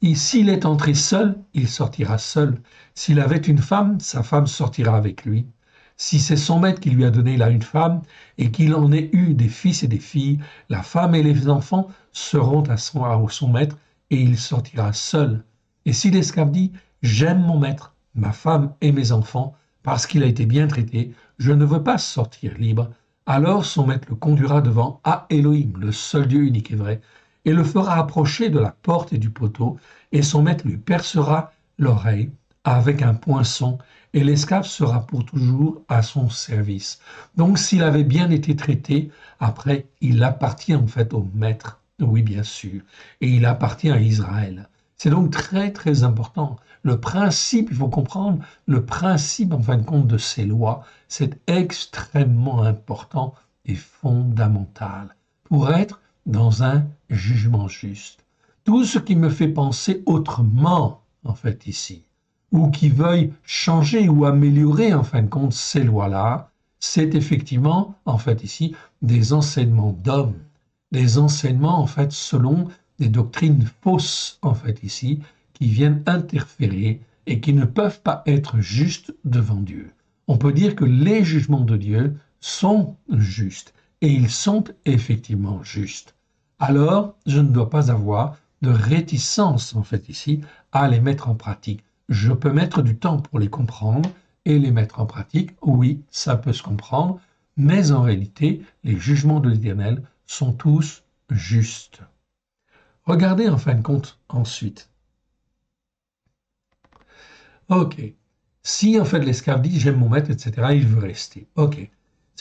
Et s'il est entré seul, il sortira seul. S'il avait une femme, sa femme sortira avec lui. Si c'est son maître qui lui a donné là une femme, et qu'il en ait eu des fils et des filles, la femme et les enfants seront à son maître, et il sortira seul. Et si l'esclave dit « J'aime mon maître, ma femme et mes enfants, parce qu'il a été bien traité, je ne veux pas sortir libre », alors son maître le conduira devant Ah Elohim, le seul Dieu unique et vrai, et le fera approcher de la porte et du poteau, et son maître lui percera l'oreille avec un poinçon, et l'esclave sera pour toujours à son service. Donc s'il avait bien été traité, après, il appartient en fait au maître, oui bien sûr, et il appartient à Israël. C'est donc très très important. Le principe, il faut comprendre, le principe en fin de compte de ces lois, c'est extrêmement important et fondamental pour être dans un jugement juste. Tout ce qui me fait penser autrement, en fait, ici, ou qui veuille changer ou améliorer, en fin de compte, ces lois-là, c'est effectivement, en fait, ici, des enseignements d'hommes, des enseignements, en fait, selon des doctrines fausses, en fait, ici, qui viennent interférer et qui ne peuvent pas être justes devant Dieu. On peut dire que les jugements de Dieu sont justes, et ils sont effectivement justes. Alors, je ne dois pas avoir de réticence, en fait, ici, à les mettre en pratique. Je peux mettre du temps pour les comprendre et les mettre en pratique. Oui, ça peut se comprendre, mais en réalité, les jugements de l'Éternel sont tous justes. Regardez en fin de compte ensuite. Ok. Si en fait l'esclave dit j'aime mon maître, etc., il veut rester. Ok.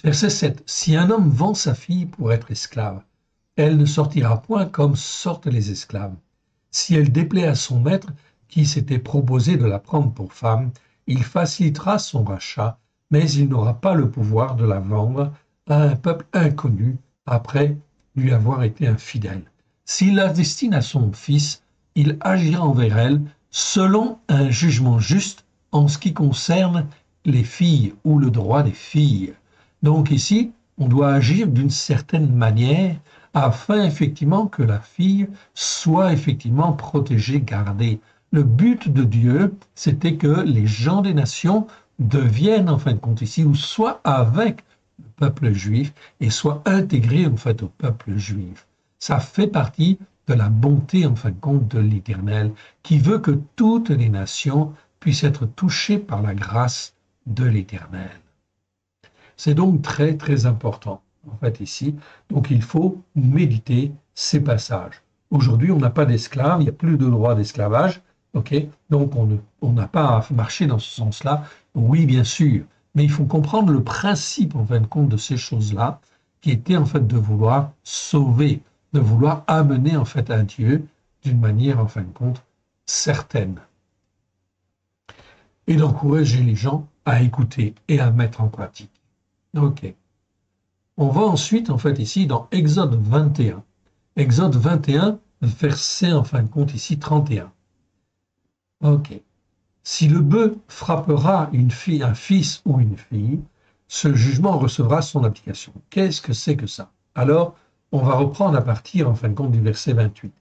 Verset 7. Si un homme vend sa fille pour être esclave, elle ne sortira point comme sortent les esclaves. Si elle déplaît à son maître, qui s'était proposé de la prendre pour femme, il facilitera son rachat, mais il n'aura pas le pouvoir de la vendre à un peuple inconnu après lui avoir été infidèle. S'il la destine à son fils, il agira envers elle selon un jugement juste en ce qui concerne les filles ou le droit des filles. Donc ici, on doit agir d'une certaine manière afin effectivement que la fille soit effectivement protégée, gardée. Le but de Dieu, c'était que les gens des nations deviennent en fin de compte ici, ou soient avec le peuple juif et soient intégrés en fait au peuple juif. Ça fait partie de la bonté en fin de compte de l'Éternel qui veut que toutes les nations puissent être touchées par la grâce de l'Éternel. C'est donc très très important en fait ici. Donc il faut méditer ces passages. Aujourd'hui, on n'a pas d'esclaves, il n'y a plus de droit d'esclavage. Okay, donc on n'a pas à marcher dans ce sens-là. Oui, bien sûr, mais il faut comprendre le principe en fin de compte de ces choses-là, qui était en fait de vouloir sauver, de vouloir amener en fait un Dieu d'une manière en fin de compte certaine et d'encourager les gens à écouter et à mettre en pratique. Ok. On va ensuite, en fait, ici, dans Exode 21. Exode 21, verset, en fin de compte, ici, 31. Ok. Si le bœuf frappera une fille, un fils ou une fille, ce jugement recevra son application. Qu'est-ce que c'est que ça? Alors, on va reprendre à partir, en fin de compte, du verset 28.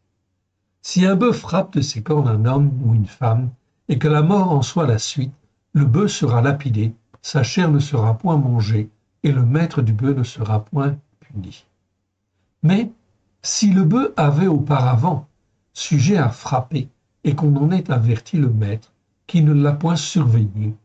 Si un bœuf frappe de ses cornes un homme ou une femme, et que la mort en soit la suite, le bœuf sera lapidé, sa chair ne sera point mangée, et le maître du bœuf ne sera point puni. Mais si le bœuf avait auparavant sujet à frapper, et qu'on en ait averti le maître, qui ne l'a point surveillé,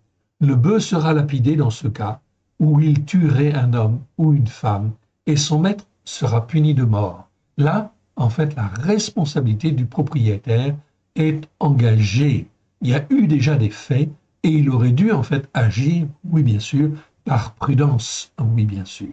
le bœuf sera lapidé dans ce cas, où il tuerait un homme ou une femme, et son maître sera puni de mort. Là, en fait, la responsabilité du propriétaire est engagée. Il y a eu déjà des faits et il aurait dû en fait agir, oui bien sûr, par prudence, oui bien sûr.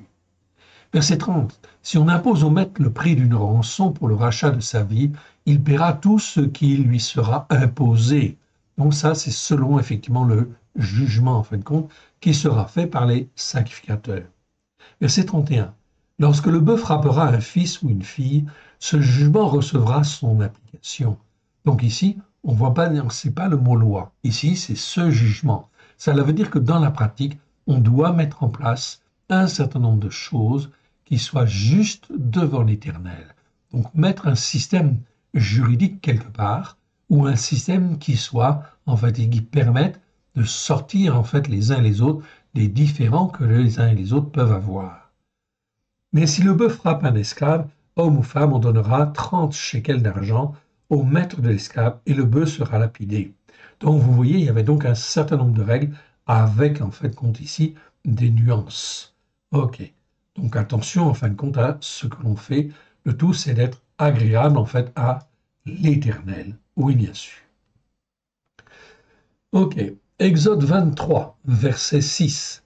Verset 30. Si on impose au maître le prix d'une rançon pour le rachat de sa vie, il paiera tout ce qui lui sera imposé. Donc ça, c'est selon effectivement le jugement, en fin de compte, qui sera fait par les sacrificateurs. Verset 31. Lorsque le bœuf frappera un fils ou une fille, ce jugement recevra son application. Donc ici, on voit pas, c'est pas le mot loi. Ici, c'est ce jugement. Ça veut dire que dans la pratique, on doit mettre en place un certain nombre de choses qui soient justes devant l'Éternel. Donc mettre un système juridique quelque part ou un système qui soit en fait et qui permette de sortir en fait les uns et les autres des différends que les uns et les autres peuvent avoir. Mais si le bœuf frappe un esclave, homme ou femme, on donnera 30 shekels d'argent au maître de l'esclave et le bœuf sera lapidé. Donc vous voyez, il y avait donc un certain nombre de règles avec en fait compte ici des nuances. Ok. Donc attention en fin de compte à ce que l'on fait. Le tout c'est d'être agréable en fait à l'Éternel. Oui bien sûr. Ok. Exode 23, verset 6.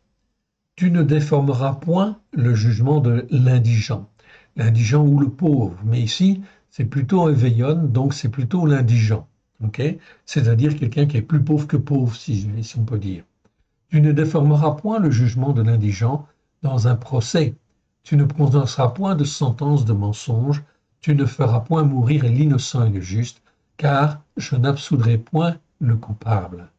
Tu ne déformeras point le jugement de l'indigent. L'indigent ou le pauvre. Mais ici, c'est plutôt un veillon, donc c'est plutôt l'indigent. Okay, c'est-à-dire quelqu'un qui est plus pauvre que pauvre, si on peut dire. Tu ne déformeras point le jugement de l'indigent dans un procès. Tu ne prononceras point de sentence de mensonge. Tu ne feras point mourir l'innocent et le juste, car je n'absoudrai point le coupable.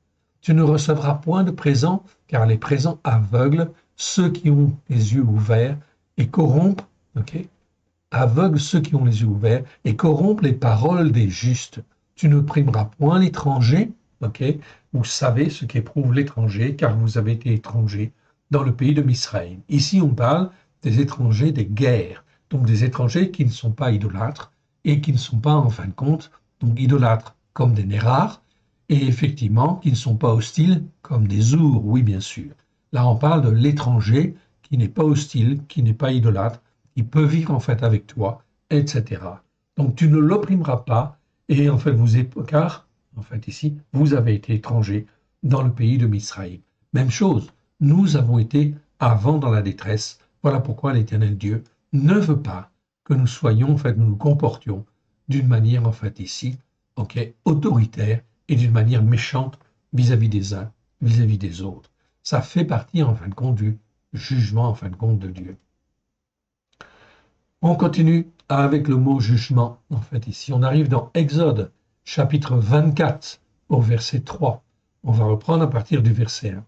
Tu ne recevras point de présent, car les présents aveuglent ceux qui ont les yeux ouverts et corrompent, aveuglent ceux qui ont les yeux ouverts et corrompent les paroles des justes. Tu ne primeras point l'étranger, vous savez ce qu'éprouve l'étranger, car vous avez été étranger dans le pays de Misraïm. Ici, on parle des étrangers des guerres, donc des étrangers qui ne sont pas idolâtres et qui ne sont pas, en fin de compte, donc idolâtres comme des Nérars, et effectivement, qui ne sont pas hostiles comme des Zours, oui, bien sûr. Là, on parle de l'étranger qui n'est pas hostile, qui n'est pas idolâtre, qui peut vivre en fait avec toi, etc. Donc, tu ne l'opprimeras pas, et en fait, car, en fait, ici, vous avez été étranger dans le pays de Misraïm. Même chose, nous avons été avant dans la détresse. Voilà pourquoi l'Éternel Dieu ne veut pas que nous soyons, en fait, nous nous comportions d'une manière, en fait, ici, autoritaire et d'une manière méchante vis-à-vis des uns, vis-à-vis des autres. Ça fait partie, en fin de compte, du jugement, en fin de compte, de Dieu. On continue avec le mot jugement, en fait, ici. On arrive dans Exode, chapitre 24, au verset 3. On va reprendre à partir du verset 1.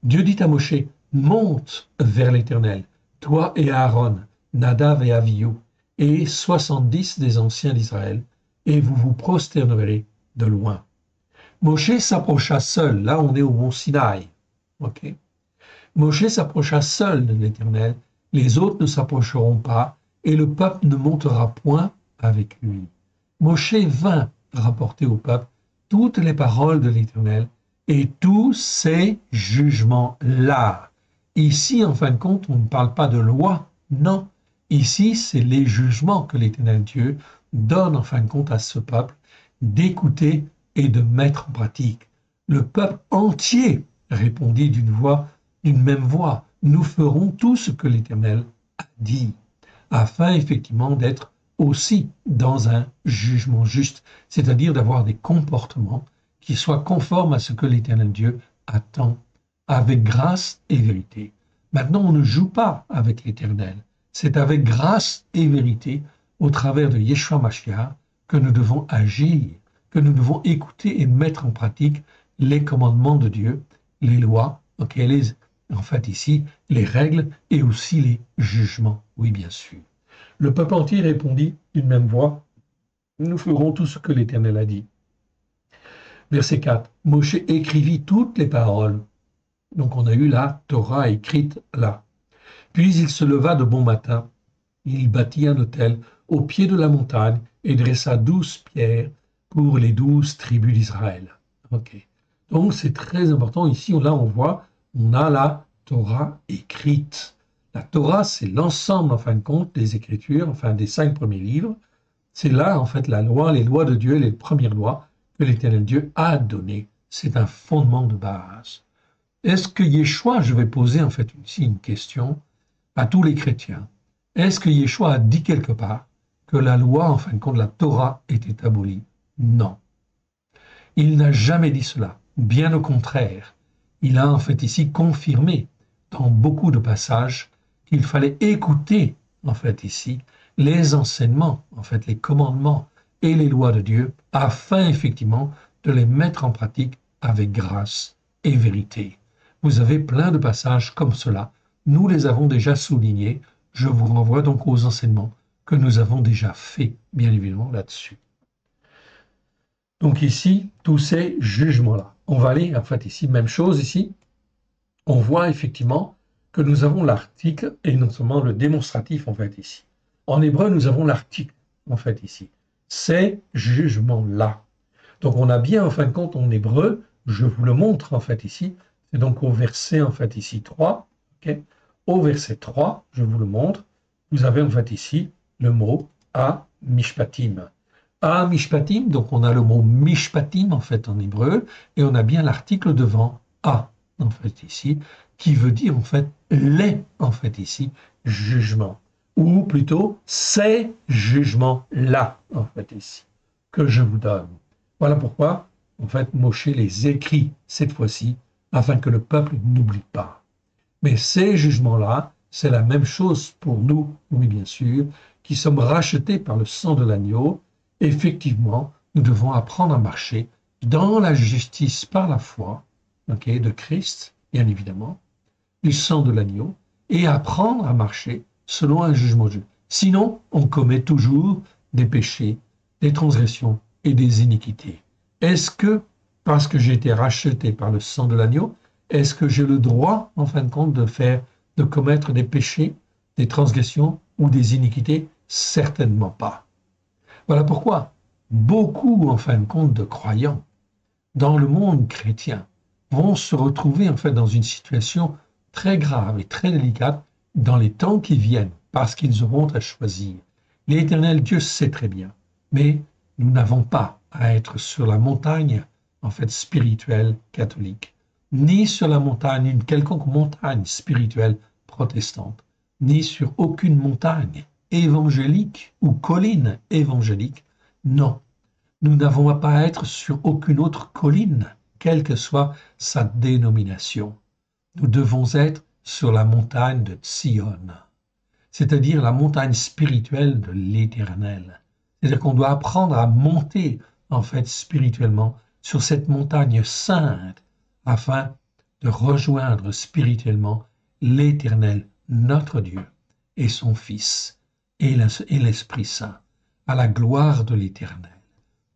Dieu dit à Moshe, monte vers l'Éternel, toi et Aaron, Nadav et Avihu, et 70 des anciens d'Israël, et vous vous prosternerez de loin. Moshe s'approcha seul, là on est au mont Sinaï. Moshe s'approcha seul de l'Éternel, les autres ne s'approcheront pas, et le peuple ne montera point avec lui. Moshe vint rapporter au peuple toutes les paroles de l'Éternel et tous ces jugements-là. Ici, en fin de compte, on ne parle pas de loi, non. Ici, c'est les jugements que l'Éternel Dieu donne, en fin de compte, à ce peuple d'écouter et de mettre en pratique. Le peuple entier répondit d'une même voix, nous ferons tout ce que l'Éternel a dit, afin effectivement d'être aussi dans un jugement juste, c'est-à-dire d'avoir des comportements qui soient conformes à ce que l'Éternel Dieu attend, avec grâce et vérité. Maintenant, on ne joue pas avec l'Éternel. C'est avec grâce et vérité, au travers de Yeshua Mashiach, que nous devons agir, que nous devons écouter et mettre en pratique les commandements de Dieu, les lois, en fait ici, les règles et aussi les jugements. Oui, bien sûr. Le peuple entier répondit d'une même voix, nous ferons tout ce que l'Éternel a dit. Verset 4, Moshe écrivit toutes les paroles. Donc on a eu la Torah écrite là. Puis il se leva de bon matin, il bâtit un autel au pied de la montagne et dressa 12 pierres pour les 12 tribus d'Israël. Ok. Donc c'est très important. Ici, là, on voit, on a la Torah écrite. La Torah, c'est l'ensemble, en fin de compte, des Écritures, enfin des 5 premiers livres. C'est là, en fait, la loi, les lois de Dieu, les premières lois que l'Éternel Dieu a données. C'est un fondement de base. Est-ce que Yeshua, je vais poser en fait ici une question à tous les chrétiens. Est-ce que Yeshua a dit quelque part que la loi, en fin de compte, la Torah était abolie? Non. Il n'a jamais dit cela. Bien au contraire. Il a en fait ici confirmé dans beaucoup de passages qu'il fallait écouter en fait ici les enseignements, en fait les commandements et les lois de Dieu afin effectivement de les mettre en pratique avec grâce et vérité. Vous avez plein de passages comme cela. Nous les avons déjà soulignés. Je vous renvoie donc aux enseignements que nous avons déjà faits, bien évidemment, là-dessus. Donc ici, tous ces jugements-là. On va aller, en fait, ici, même chose ici. On voit effectivement que nous avons l'article et non seulement le démonstratif, en fait, ici. En hébreu, nous avons l'article, en fait, ici. Ces jugements-là. Donc on a bien, en fin de compte, en hébreu, je vous le montre, en fait, ici. C'est donc au verset, en fait, ici, 3. Okay. Au verset 3, je vous le montre, vous avez, en fait, ici, le mot « a mishpatim ». A mishpatim, donc on a le mot mishpatim en fait en hébreu, et on a bien l'article devant a en fait ici, qui veut dire en fait les en fait ici jugements, ou plutôt ces jugements-là en fait ici, que je vous donne. Voilà pourquoi en fait Moshe les écrit cette fois-ci, afin que le peuple n'oublie pas. Mais ces jugements-là, c'est la même chose pour nous, oui bien sûr, qui sommes rachetés par le sang de l'agneau. Effectivement, nous devons apprendre à marcher dans la justice par la foi de Christ, bien évidemment, du sang de l'agneau, et apprendre à marcher selon un jugement juste. Sinon, on commet toujours des péchés, des transgressions et des iniquités. Est-ce que, parce que j'ai été racheté par le sang de l'agneau, est-ce que j'ai le droit, en fin de compte, de commettre des péchés, des transgressions ou des iniquités? Certainement pas. Voilà pourquoi beaucoup, en fin de compte, de croyants dans le monde chrétien vont se retrouver en fait dans une situation très grave et très délicate dans les temps qui viennent, parce qu'ils auront à choisir. L'Éternel Dieu sait très bien, mais nous n'avons pas à être sur la montagne, en fait, spirituelle catholique, ni sur la montagne, une quelconque montagne spirituelle protestante, ni sur aucune montagne évangélique ou colline évangélique. Non, nous n'avons pas à être sur aucune autre colline, quelle que soit sa dénomination. Nous devons être sur la montagne de Sion, c'est-à-dire la montagne spirituelle de l'Éternel. C'est-à-dire qu'on doit apprendre à monter, en fait, spirituellement, sur cette montagne sainte, afin de rejoindre spirituellement l'Éternel, notre Dieu, et son Fils, et l'Esprit Saint, à la gloire de l'Éternel.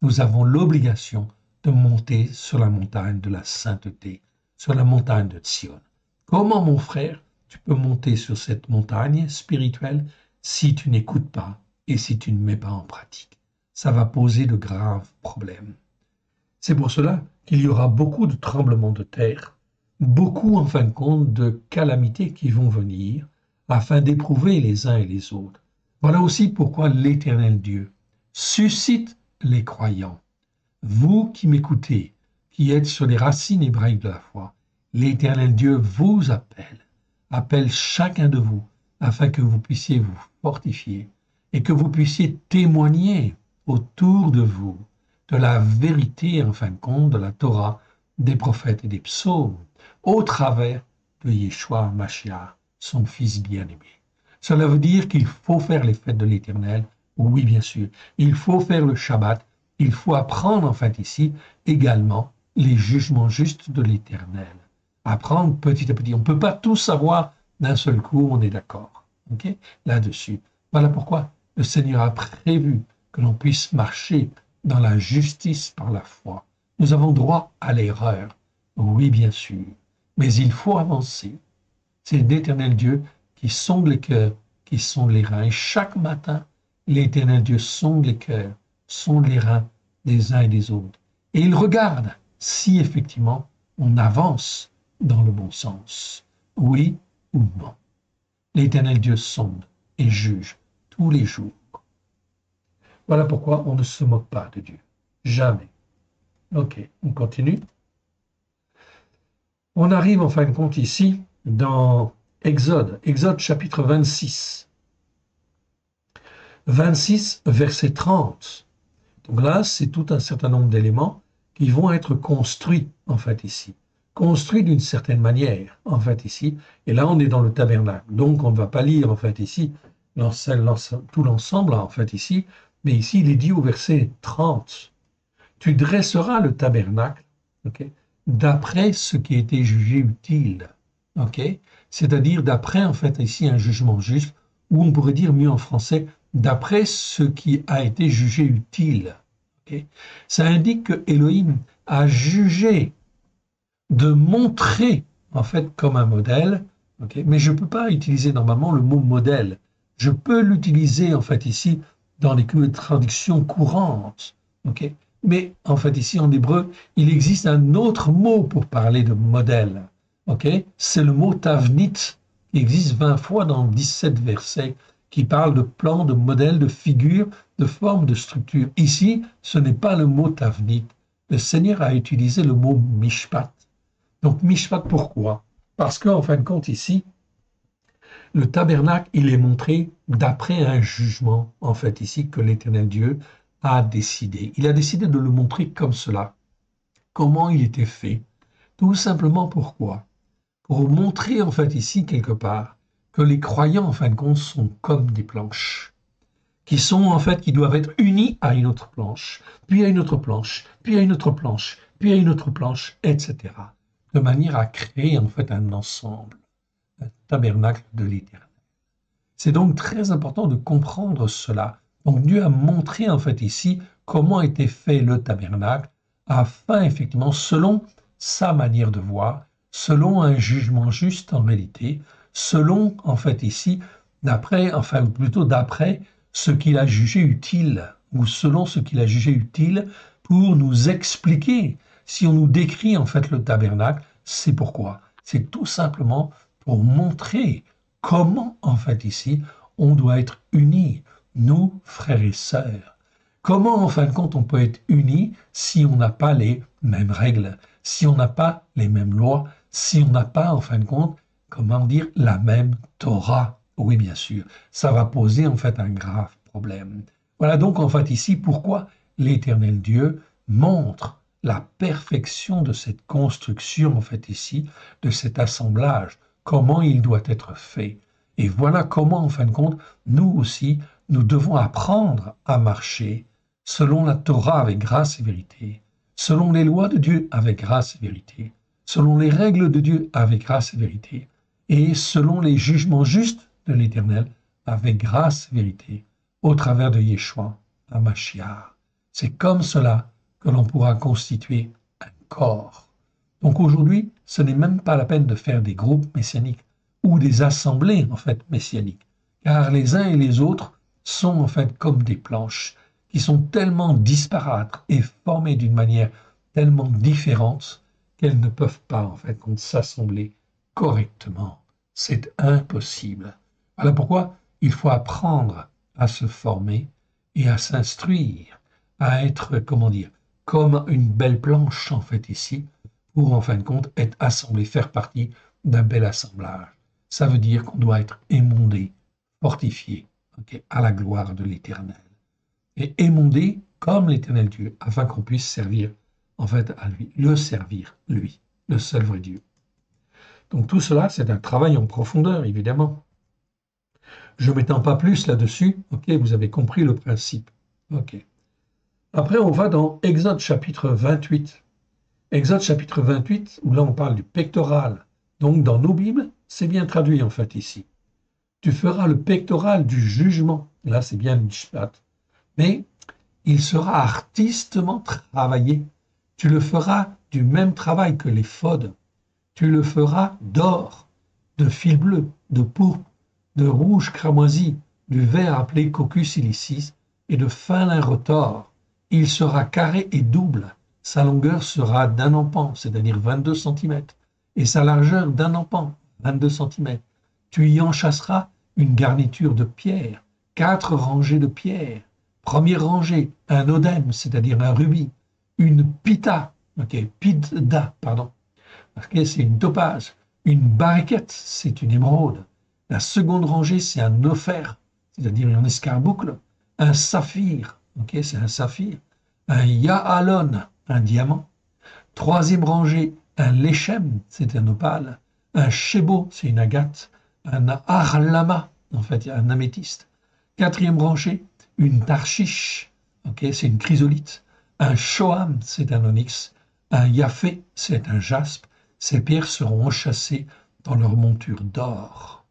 Nous avons l'obligation de monter sur la montagne de la sainteté, sur la montagne de Sion. Comment, mon frère, tu peux monter sur cette montagne spirituelle si tu n'écoutes pas et si tu ne mets pas en pratique? Ça va poser de graves problèmes. C'est pour cela qu'il y aura beaucoup de tremblements de terre, beaucoup, en fin de compte, de calamités qui vont venir afin d'éprouver les uns et les autres. Voilà aussi pourquoi l'Éternel Dieu suscite les croyants. Vous qui m'écoutez, qui êtes sur les racines hébraïques de la foi, l'Éternel Dieu vous appelle chacun de vous, afin que vous puissiez vous fortifier et que vous puissiez témoigner autour de vous de la vérité, en fin de compte, de la Torah, des prophètes et des psaumes, au travers de Yeshua Mashiach, son fils bien-aimé. Cela veut dire qu'il faut faire les fêtes de l'Éternel, oui bien sûr, il faut faire le Shabbat, il faut apprendre en fait ici également les jugements justes de l'Éternel. Apprendre petit à petit. On ne peut pas tout savoir d'un seul coup, on est d'accord, ok, là-dessus. Voilà pourquoi le Seigneur a prévu que l'on puisse marcher dans la justice par la foi. Nous avons droit à l'erreur, oui bien sûr, mais il faut avancer. C'est l'Éternel Dieu qui sonde les cœurs, qui sonde les reins. Et chaque matin, l'Éternel Dieu sonde les cœurs, sonde les reins des uns et des autres. Et il regarde si effectivement on avance dans le bon sens, oui ou non. L'Éternel Dieu sonde et juge tous les jours. Voilà pourquoi on ne se moque pas de Dieu. Jamais. Ok, on continue. On arrive en fin de compte ici dans Exode chapitre 26. 26, verset 30. Donc là, c'est tout un certain nombre d'éléments qui vont être construits, en fait, ici. Construits d'une certaine manière, en fait, ici. Et là, on est dans le tabernacle. Donc, on ne va pas lire, en fait, ici, tout l'ensemble, en fait, ici. Mais ici, il est dit au verset 30. Tu dresseras le tabernacle, okay, d'après ce qui a été jugé utile. Okay, c'est-à-dire d'après, en fait, ici, un jugement juste, ou on pourrait dire mieux en français, d'après ce qui a été jugé utile. Okay. Ça indique que Elohim a jugé de montrer, en fait, comme un modèle, okay, mais je ne peux pas utiliser normalement le mot modèle. Je peux l'utiliser, en fait, ici, dans les traductions courantes. Okay. Mais, en fait, ici, en hébreu, il existe un autre mot pour parler de modèle. Okay, c'est le mot tavnit, qui existe 20 fois dans 17 versets, qui parle de plan, de modèle, de figure, de forme, de structure. Ici, ce n'est pas le mot tavnit. Le Seigneur a utilisé le mot mishpat. Donc, mishpat, pourquoi? Parce qu'en fin de compte, ici, le tabernacle, il est montré d'après un jugement, en fait, ici, que l'Éternel Dieu a décidé. Il a décidé de le montrer comme cela. Comment il était fait? Tout simplement pourquoi? Pour montrer, en fait, ici, quelque part, que les croyants, en fin de compte, sont comme des planches, qui sont, en fait, qui doivent être unis à une autre planche, puis à une autre planche, puis à une autre planche, puis à une autre planche, etc., de manière à créer, en fait, un ensemble, un tabernacle de l'Éternel. C'est donc très important de comprendre cela. Donc, Dieu a montré, en fait, ici, comment était fait le tabernacle, afin, effectivement, selon sa manière de voir, selon un jugement juste en réalité, selon, en fait, ici, d'après, enfin, ou plutôt d'après ce qu'il a jugé utile, ou selon ce qu'il a jugé utile pour nous expliquer. Si on nous décrit, en fait, le tabernacle, c'est pourquoi. C'est tout simplement pour montrer comment, en fait, ici, on doit être unis, nous, frères et sœurs. Comment, en fin de compte, on peut être unis si on n'a pas les mêmes règles, si on n'a pas les mêmes lois, si on n'a pas, en fin de compte, comment dire, la même Torah? Oui, bien sûr, ça va poser, en fait, un grave problème. Voilà donc, en fait, ici, pourquoi l'Éternel Dieu montre la perfection de cette construction, en fait, ici, de cet assemblage, comment il doit être fait. Et voilà comment, en fin de compte, nous aussi, nous devons apprendre à marcher selon la Torah avec grâce et vérité, selon les lois de Dieu avec grâce et vérité, selon les règles de Dieu avec grâce et vérité, et selon les jugements justes de l'Éternel avec grâce et vérité, au travers de Yeshua, à Mashiach. C'est comme cela que l'on pourra constituer un corps. Donc aujourd'hui, ce n'est même pas la peine de faire des groupes messianiques ou des assemblées, en fait, messianiques, car les uns et les autres sont, en fait, comme des planches qui sont tellement disparates et formées d'une manière tellement différente qu'elles ne peuvent pas, en fait, s'assembler correctement. C'est impossible. Voilà pourquoi il faut apprendre à se former et à s'instruire, à être, comment dire, comme une belle planche, en fait, ici, pour, en fin de compte, être assemblé, faire partie d'un bel assemblage. Ça veut dire qu'on doit être émondé, fortifié okay, à la gloire de l'Éternel, et émondé comme l'Éternel Dieu, afin qu'on puisse servir en fait à lui, le servir, lui, le seul vrai Dieu. Donc tout cela, c'est un travail en profondeur, évidemment. Je ne m'étends pas plus là-dessus, ok, vous avez compris le principe. Ok. Après, on va dans Exode chapitre 28. Exode chapitre 28, où là on parle du pectoral. Donc dans nos Bibles, c'est bien traduit en fait ici. Tu feras le pectoral du jugement. Là, c'est bien Mishpat. Mais il sera artistement travaillé. Tu le feras du même travail que l'éphod. Tu le feras d'or, de fil bleu, de pourpre, de rouge cramoisi, du vert appelé cocus ilicis et de fin lin retors. Il sera carré et double. Sa longueur sera d'un empan, c'est-à-dire 22 cm, et sa largeur d'un empan, 22 cm. Tu y enchâsseras une garniture de pierre, 4 rangées de pierre. Première rangée, un odème, c'est-à-dire un rubis, une pita, pida, pardon, c'est une topaze, une barriquette, c'est une émeraude. La seconde rangée, c'est un ophir, c'est-à-dire un escarboucle, un saphir, c'est un saphir, un yaalon, un diamant. Troisième rangée, un léchem, c'est un opale, un shebo, c'est une agate, un arlama, en fait, un améthyste. Quatrième rangée, une tarshish, c'est une chrysolite, un shoham, c'est un onyx, un yafé, c'est un jaspe. Ces pierres seront enchâssées dans leur monture d'or.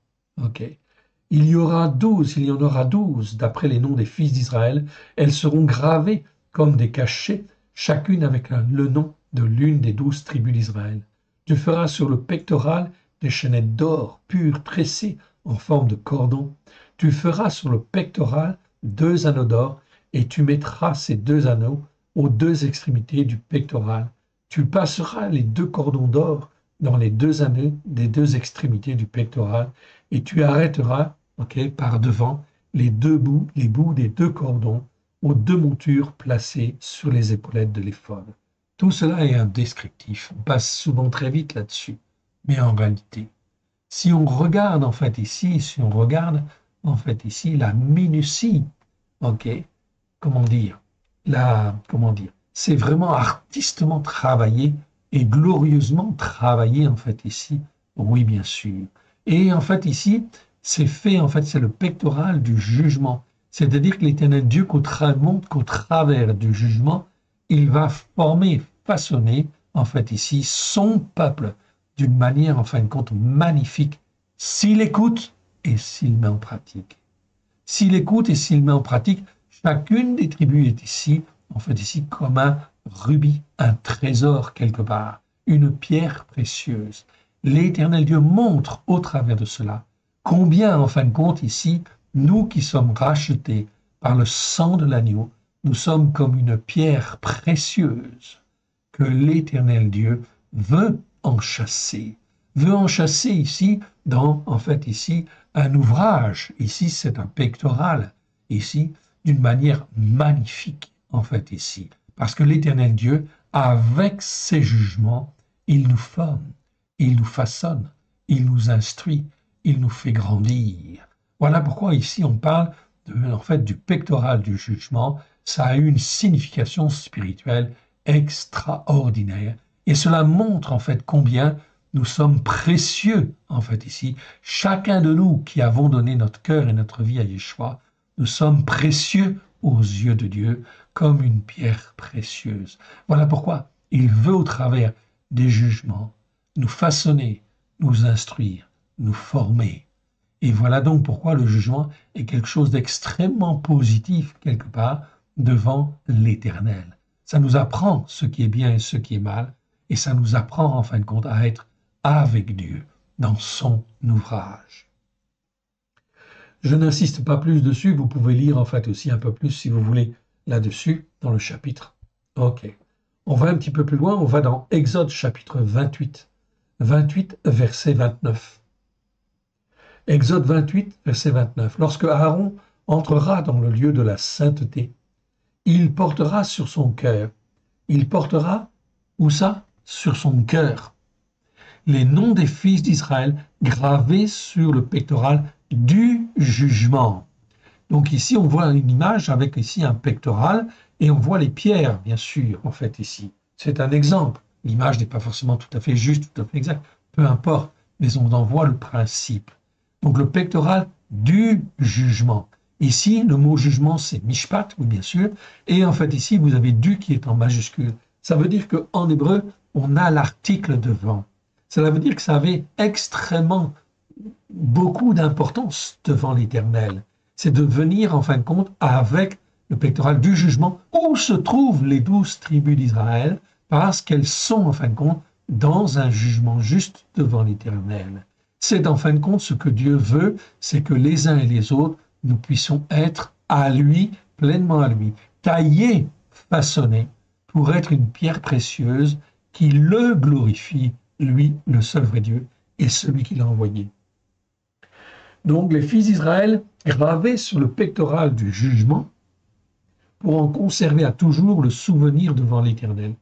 Il y en aura 12, d'après les noms des fils d'Israël. Elles seront gravées comme des cachets, chacune avec le nom de l'une des 12 tribus d'Israël. Tu feras sur le pectoral des chaînettes d'or pures tressées en forme de cordon. Tu feras sur le pectoral 2 anneaux d'or et tu mettras ces 2 anneaux aux 2 extrémités du pectoral. Tu passeras les 2 cordons d'or dans les 2 anneaux des 2 extrémités du pectoral et tu arrêteras par devant les bouts des 2 cordons aux 2 montures placées sur les épaulettes de l'éphod. Tout cela est un descriptif. On passe souvent très vite là-dessus. Mais en réalité, si on regarde en fait ici, la minutie, c'est vraiment artistement travaillé et glorieusement travaillé en fait ici, oui bien sûr. Et en fait ici, c'est le pectoral du jugement. C'est-à-dire que l'Éternel Dieu, qu'au travers du jugement, il va former, façonner, en fait ici, son peuple d'une manière, en fin de compte, magnifique, s'il écoute et s'il met en pratique. S'il écoute et s'il met en pratique, chacune des tribus est ici, en fait ici, comme un rubis, un trésor quelque part, une pierre précieuse. L'Éternel Dieu montre au travers de cela combien, en fin de compte, ici, nous qui sommes rachetés par le sang de l'agneau, nous sommes comme une pierre précieuse que l'Éternel Dieu veut enchâsser ici dans, un ouvrage. Ici, c'est un pectoral, ici, d'une manière magnifique, ici. Parce que l'Éternel Dieu, avec ses jugements, il nous forme, il nous façonne, il nous instruit, il nous fait grandir. Voilà pourquoi ici on parle du pectoral du jugement. Ça a une signification spirituelle extraordinaire. Et cela montre combien nous sommes précieux ici. Chacun de nous qui avons donné notre cœur et notre vie à Yeshua, nous sommes précieux aux yeux de Dieu comme une pierre précieuse. Voilà pourquoi il veut au travers des jugements nous façonner, nous instruire, nous former. Et voilà donc pourquoi le jugement est quelque chose d'extrêmement positif quelque part devant l'Éternel. Ça nous apprend ce qui est bien et ce qui est mal, et ça nous apprend en fin de compte à être avec Dieu dans son ouvrage. Je n'insiste pas plus dessus, vous pouvez lire aussi un peu plus si vous voulez là-dessus dans le chapitre. On va un petit peu plus loin, on va dans Exode chapitre 28, verset 29. Exode 28, verset 29. Lorsque Aaron entrera dans le lieu de la sainteté, il portera sur son cœur. Il portera, où ça? Sur son cœur. Les noms des fils d'Israël gravés sur le pectoral du jugement. Donc ici, on voit une image avec ici un pectoral et on voit les pierres, bien sûr, en fait, ici. C'est un exemple. L'image n'est pas forcément tout à fait juste, tout à fait exacte, peu importe, mais on en voit le principe. Donc le pectoral du jugement. Ici, le mot jugement, c'est mishpat, oui, bien sûr, et en fait, ici, vous avez du qui est en majuscule. Ça veut dire qu'en hébreu, on a l'article devant. Cela veut dire que ça avait extrêmement beaucoup d'importance devant l'Éternel. C'est de venir, en fin de compte, avec le pectoral du jugement, où se trouvent les 12 tribus d'Israël, parce qu'elles sont, en fin de compte, dans un jugement juste devant l'Éternel. C'est, en fin de compte, ce que Dieu veut, c'est que les uns et les autres, nous puissions être à lui, pleinement à lui, taillés, façonnés, pour être une pierre précieuse qui le glorifie, lui, le seul vrai Dieu, et celui qui l'a envoyé. Donc les fils d'Israël gravaient sur le pectoral du jugement pour en conserver à toujours le souvenir devant l'Éternel.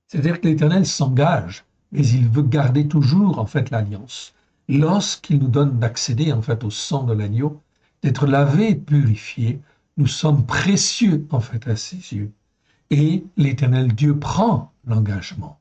C'est-à-dire que l'Éternel s'engage, mais il veut garder toujours en fait l'alliance. Lorsqu'il nous donne d'accéder en fait au sang de l'agneau, d'être lavé et purifié, nous sommes précieux en fait à ses yeux. Et l'Éternel Dieu prend l'engagement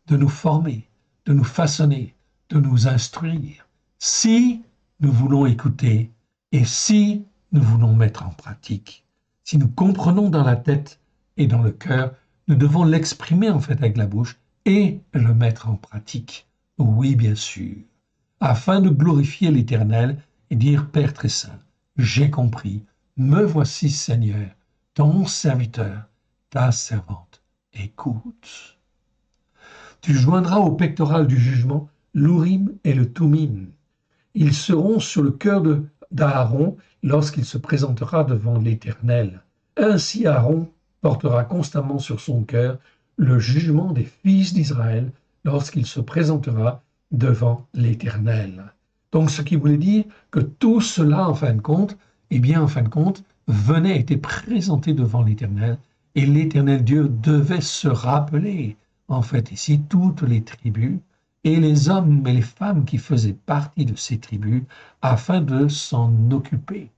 de nous former, de nous façonner, de nous instruire, si nous voulons écouter et si nous voulons mettre en pratique. Si nous comprenons dans la tête et dans le cœur, nous devons l'exprimer en fait avec la bouche et le mettre en pratique. Oui, bien sûr, afin de glorifier l'Éternel et dire, Père très saint, j'ai compris, me voici Seigneur, ton serviteur, ta servante, écoute. Tu joindras au pectoral du jugement l'Urim et le Thummim. Ils seront sur le cœur d'Aaron lorsqu'il se présentera devant l'Éternel. Ainsi Aaron portera constamment sur son cœur le jugement des fils d'Israël lorsqu'il se présentera devant l'Éternel. Donc ce qui voulait dire que tout cela, en fin de compte, venait, était présenté devant l'Éternel, et l'Éternel Dieu devait se rappeler, en fait ici, toutes les tribus, et les hommes et les femmes qui faisaient partie de ces tribus, afin de s'en occuper.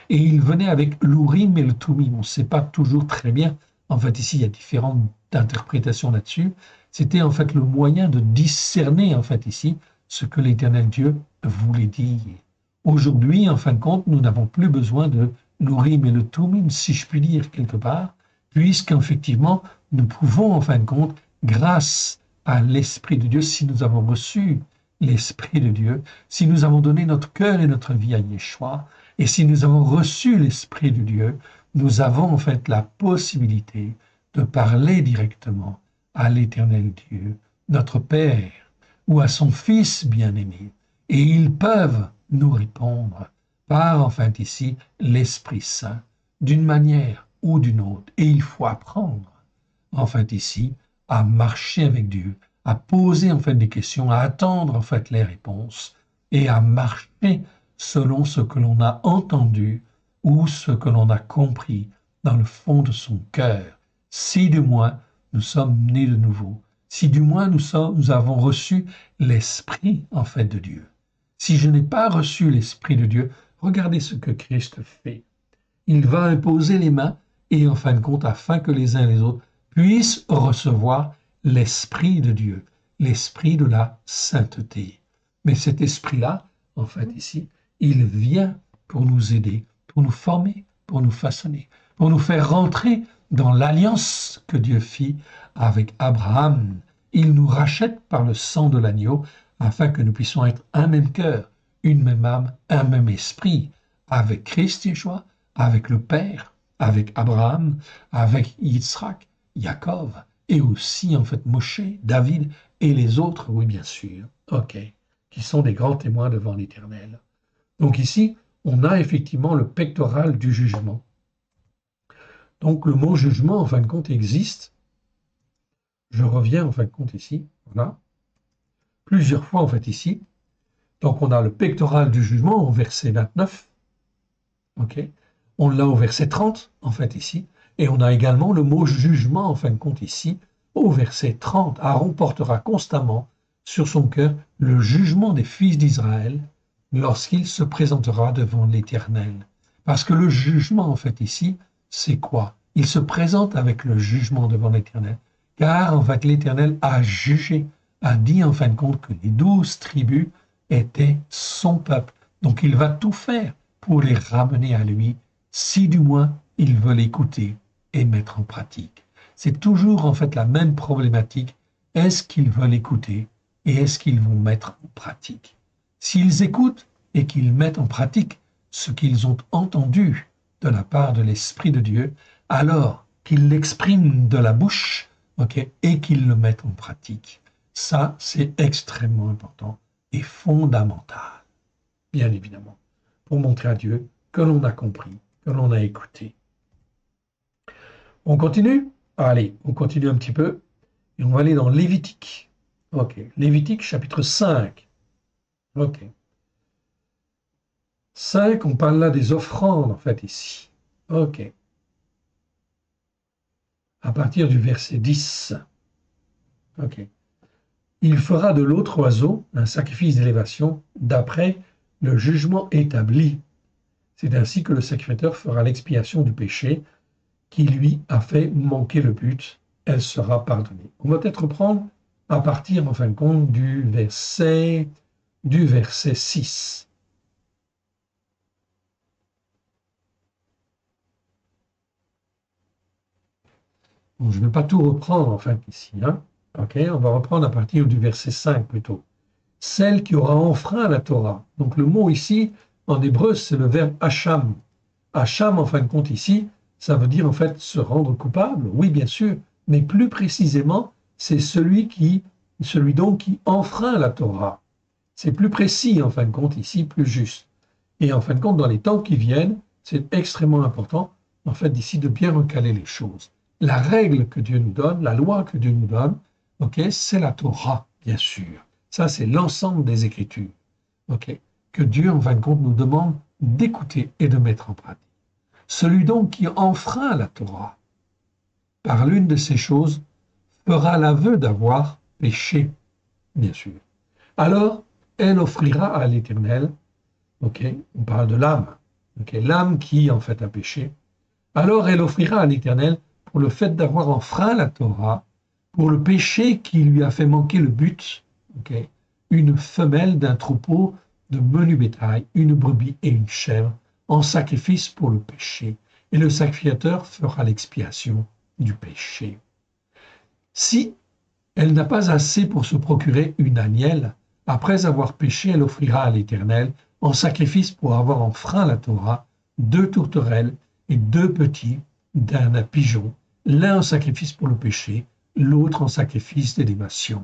Et il venait avec l'Urim et le Thummim. On ne sait pas toujours très bien. En fait, ici, il y a différentes interprétations là-dessus. C'était en fait le moyen de discerner, en fait, ici, ce que l'Éternel Dieu voulait dire. Aujourd'hui, en fin de compte, nous n'avons plus besoin de l'Urim et le Thummim, si je puis dire quelque part, puisqu'effectivement, nous pouvons, en fin de compte, grâce à l'Esprit de Dieu, si nous avons reçu l'Esprit de Dieu, si nous avons donné notre cœur et notre vie à Yeshua, et si nous avons reçu l'Esprit de Dieu, nous avons en fait la possibilité de parler directement à l'Éternel Dieu, notre Père, ou à son Fils bien-aimé. Et ils peuvent nous répondre par, en fait ici, l'Esprit Saint, d'une manière ou d'une autre. Et il faut apprendre, en fait ici, à marcher avec Dieu, à poser en fait des questions, à attendre en fait les réponses et à marcher selon ce que l'on a entendu ou ce que l'on a compris dans le fond de son cœur. Si du moins nous sommes nés de nouveau, si du moins nous avons reçu l'Esprit en fait de Dieu. Si je n'ai pas reçu l'Esprit de Dieu, regardez ce que Christ fait. Il va imposer les mains et en fin de compte, afin que les uns et les autres puissent recevoir l'Esprit de Dieu, l'Esprit de la sainteté. Mais cet Esprit-là, en fait ici, il vient pour nous aider, pour nous former, pour nous façonner, pour nous faire rentrer dans l'alliance que Dieu fit avec Abraham. Il nous rachète par le sang de l'agneau afin que nous puissions être un même cœur, une même âme, un même esprit, avec Christ Yeshua, avec le Père, avec Abraham, avec Yitzhak, Jacob, et aussi en fait Moshe, David et les autres, oui bien sûr, qui sont des grands témoins devant l'Éternel. Donc ici, on a effectivement le pectoral du jugement. Donc le mot jugement, en fin de compte, existe. Je reviens en fin de compte ici, voilà, plusieurs fois en fait ici. Donc on a le pectoral du jugement au verset 29, on l'a au verset 30 en fait ici, et on a également le mot jugement en fin de compte ici, au verset 30. Aaron portera constamment sur son cœur le jugement des fils d'Israël lorsqu'il se présentera devant l'Éternel. Parce que le jugement, en fait, ici, c'est quoi? Il se présente avec le jugement devant l'Éternel. Car, en fait, l'Éternel a jugé, a dit, en fin de compte, que les 12 tribus étaient son peuple. Donc, il va tout faire pour les ramener à lui, si du moins il veut l'écouter et mettre en pratique. C'est toujours, en fait, la même problématique. Est-ce qu'ils veulent écouter et est-ce qu'ils vont mettre en pratique? S'ils écoutent et qu'ils mettent en pratique ce qu'ils ont entendu de la part de l'Esprit de Dieu, alors qu'ils l'expriment de la bouche, et qu'ils le mettent en pratique. Ça, c'est extrêmement important et fondamental, bien évidemment, pour montrer à Dieu que l'on a compris, que l'on a écouté. On continue? Allez, on continue un petit peu et on va aller dans Lévitique. Lévitique chapitre 5. 5, on parle là des offrandes, en fait, ici. À partir du verset 10. Il fera de l'autre oiseau un sacrifice d'élévation d'après le jugement établi. C'est ainsi que le sacrificateur fera l'expiation du péché qui lui a fait manquer le but. Elle sera pardonnée. On va peut-être reprendre à partir, en fin de compte, du verset 6. Bon, je ne vais pas tout reprendre, en fait, ici. On va reprendre à partir du verset 5 plutôt. Celle qui aura enfreint la Torah. Donc le mot ici, en hébreu, c'est le verbe hacham. Hacham, en fin de compte, ici, ça veut dire en fait se rendre coupable, oui, bien sûr, mais plus précisément, c'est celui donc qui enfreint la Torah. C'est plus précis, en fin de compte, ici, plus juste. Et en fin de compte, dans les temps qui viennent, c'est extrêmement important, en fait, d'ici, de bien recaler les choses. La règle que Dieu nous donne, la loi que Dieu nous donne, c'est la Torah, bien sûr. Ça, c'est l'ensemble des Écritures, que Dieu, en fin de compte, nous demande d'écouter et de mettre en pratique. Celui donc qui enfreint la Torah par l'une de ces choses fera l'aveu d'avoir péché, bien sûr. Alors, elle offrira à l'Éternel, on parle de l'âme, l'âme qui, en fait, a péché. Alors, elle offrira à l'Éternel pour le fait d'avoir enfreint la Torah, pour le péché qui lui a fait manquer le but, une femelle d'un troupeau de menu bétail, une brebis et une chèvre, en sacrifice pour le péché, et le sacrificateur fera l'expiation du péché. Si elle n'a pas assez pour se procurer une anielle, après avoir péché, elle offrira à l'Éternel, en sacrifice pour avoir enfreint la Torah, 2 tourterelles et 2 petits d'un pigeon, l'un en sacrifice pour le péché, l'autre en sacrifice d'élévation.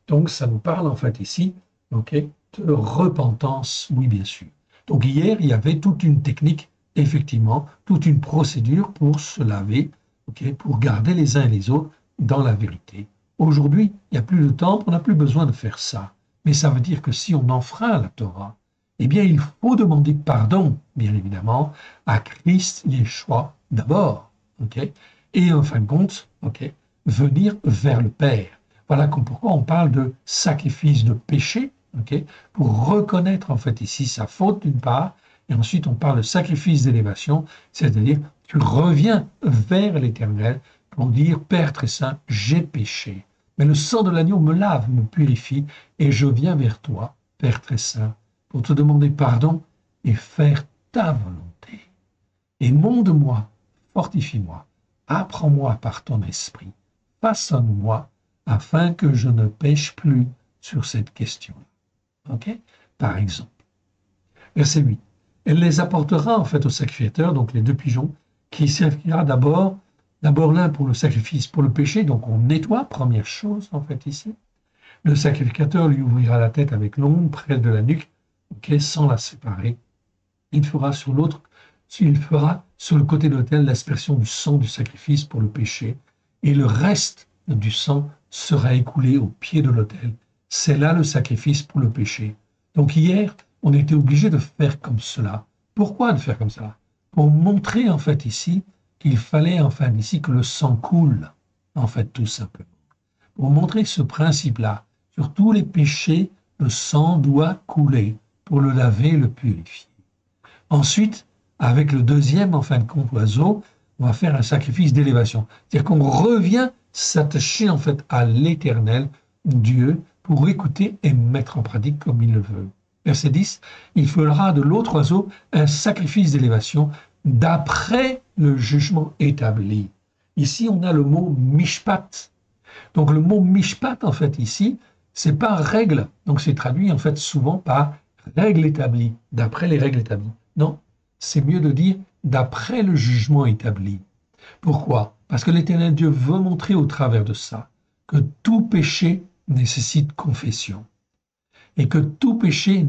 Donc ça nous parle en fait ici de repentance, oui bien sûr. Donc hier, il y avait toute une technique, effectivement, toute une procédure pour se laver, pour garder les uns et les autres dans la vérité. Aujourd'hui, il n'y a plus de temple, on n'a plus besoin de faire ça. Mais ça veut dire que si on enfreint la Torah, eh bien, il faut demander pardon, bien évidemment, à Christ Yeshua d'abord, et en fin de compte, venir vers le Père. Voilà pourquoi on parle de sacrifice de péché, pour reconnaître en fait ici sa faute d'une part, et ensuite on parle de sacrifice d'élévation, c'est-à-dire tu reviens vers l'Éternel pour dire Père très saint, j'ai péché, mais le sang de l'agneau me lave, me purifie, et je viens vers toi, Père très saint, pour te demander pardon et faire ta volonté. Et monde-moi, fortifie-moi, apprends-moi par ton esprit, façonne-moi afin que je ne pêche plus sur cette question-là. Par exemple. Verset 8. Elle les apportera en fait au sacrificateur, donc les 2 pigeons, qui servira d'abord l'un pour le sacrifice, pour le péché, donc on nettoie, première chose en fait ici. Le sacrificateur lui ouvrira la tête avec l'ongle près de la nuque, sans la séparer. Il fera sur le côté de l'autel l'aspersion du sang du sacrifice pour le péché, et le reste du sang sera écoulé au pied de l'autel. C'est là le sacrifice pour le péché. Donc hier, on était obligé de faire comme cela. Pourquoi de faire comme ça? Pour montrer en fait ici qu'il fallait enfin ici que le sang coule, en fait tout simplement. Pour montrer ce principe-là, sur tous les péchés, le sang doit couler pour le laver et le purifier. Ensuite, avec le deuxième, en fin de compte, oiseau, on va faire un sacrifice d'élévation. C'est-à-dire qu'on revient s'attacher en fait à l'Éternel, Dieu, pour écouter et mettre en pratique comme il le veut. Verset 10, il fera de l'autre oiseau un sacrifice d'élévation d'après le jugement établi. Ici, on a le mot mishpat. Donc le mot mishpat, en fait, ici, c'est pas règle. Donc c'est traduit en fait souvent par règle établie, d'après les règles établies. Non, c'est mieux de dire d'après le jugement établi. Pourquoi? Parce que l'Éternel Dieu veut montrer au travers de ça que tout péché nécessite confession et que tout péché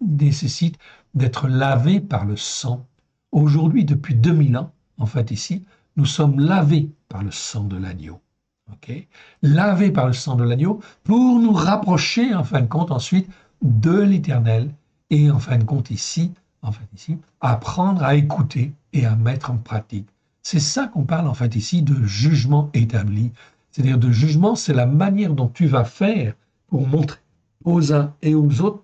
nécessite d'être lavé par le sang. Aujourd'hui, depuis 2000 ans, en fait ici, nous sommes lavés par le sang de l'agneau. Okay? Lavés par le sang de l'agneau pour nous rapprocher, en fin de compte, ensuite de l'Éternel et, en fin de compte, ici, apprendre à écouter et à mettre en pratique. C'est ça qu'on parle, en fait, ici, de jugement établi. C'est-à-dire de jugement, c'est la manière dont tu vas faire pour montrer aux uns et aux autres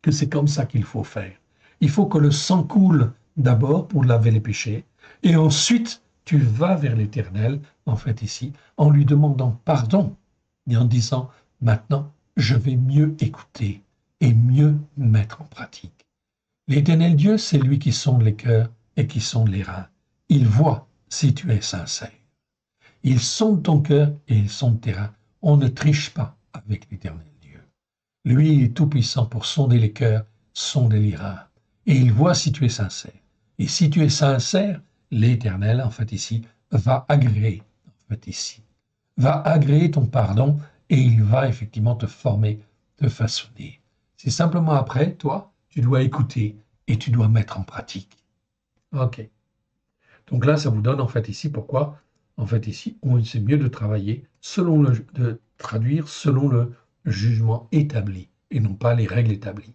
que c'est comme ça qu'il faut faire. Il faut que le sang coule d'abord pour laver les péchés, et ensuite tu vas vers l'Éternel, en fait ici, en lui demandant pardon, et en disant, maintenant, je vais mieux écouter et mieux mettre en pratique. L'Éternel Dieu, c'est lui qui sonde les cœurs et qui sonde les reins. Il voit si tu es sincère. Il sonde ton cœur et il sonde tes reins. On ne triche pas avec l'Éternel Dieu. Lui, il est tout-puissant pour sonder les cœurs, sonder les reins. Et il voit si tu es sincère. Et si tu es sincère, l'Éternel, en fait ici, va agréer, en fait ici, va agréer ton pardon et il va effectivement te former, te façonner. C'est simplement après, toi, tu dois écouter et tu dois mettre en pratique. Ok. Donc là, ça vous donne en fait ici pourquoi, en fait ici, c'est mieux de travailler de traduire selon le jugement établi et non pas les règles établies.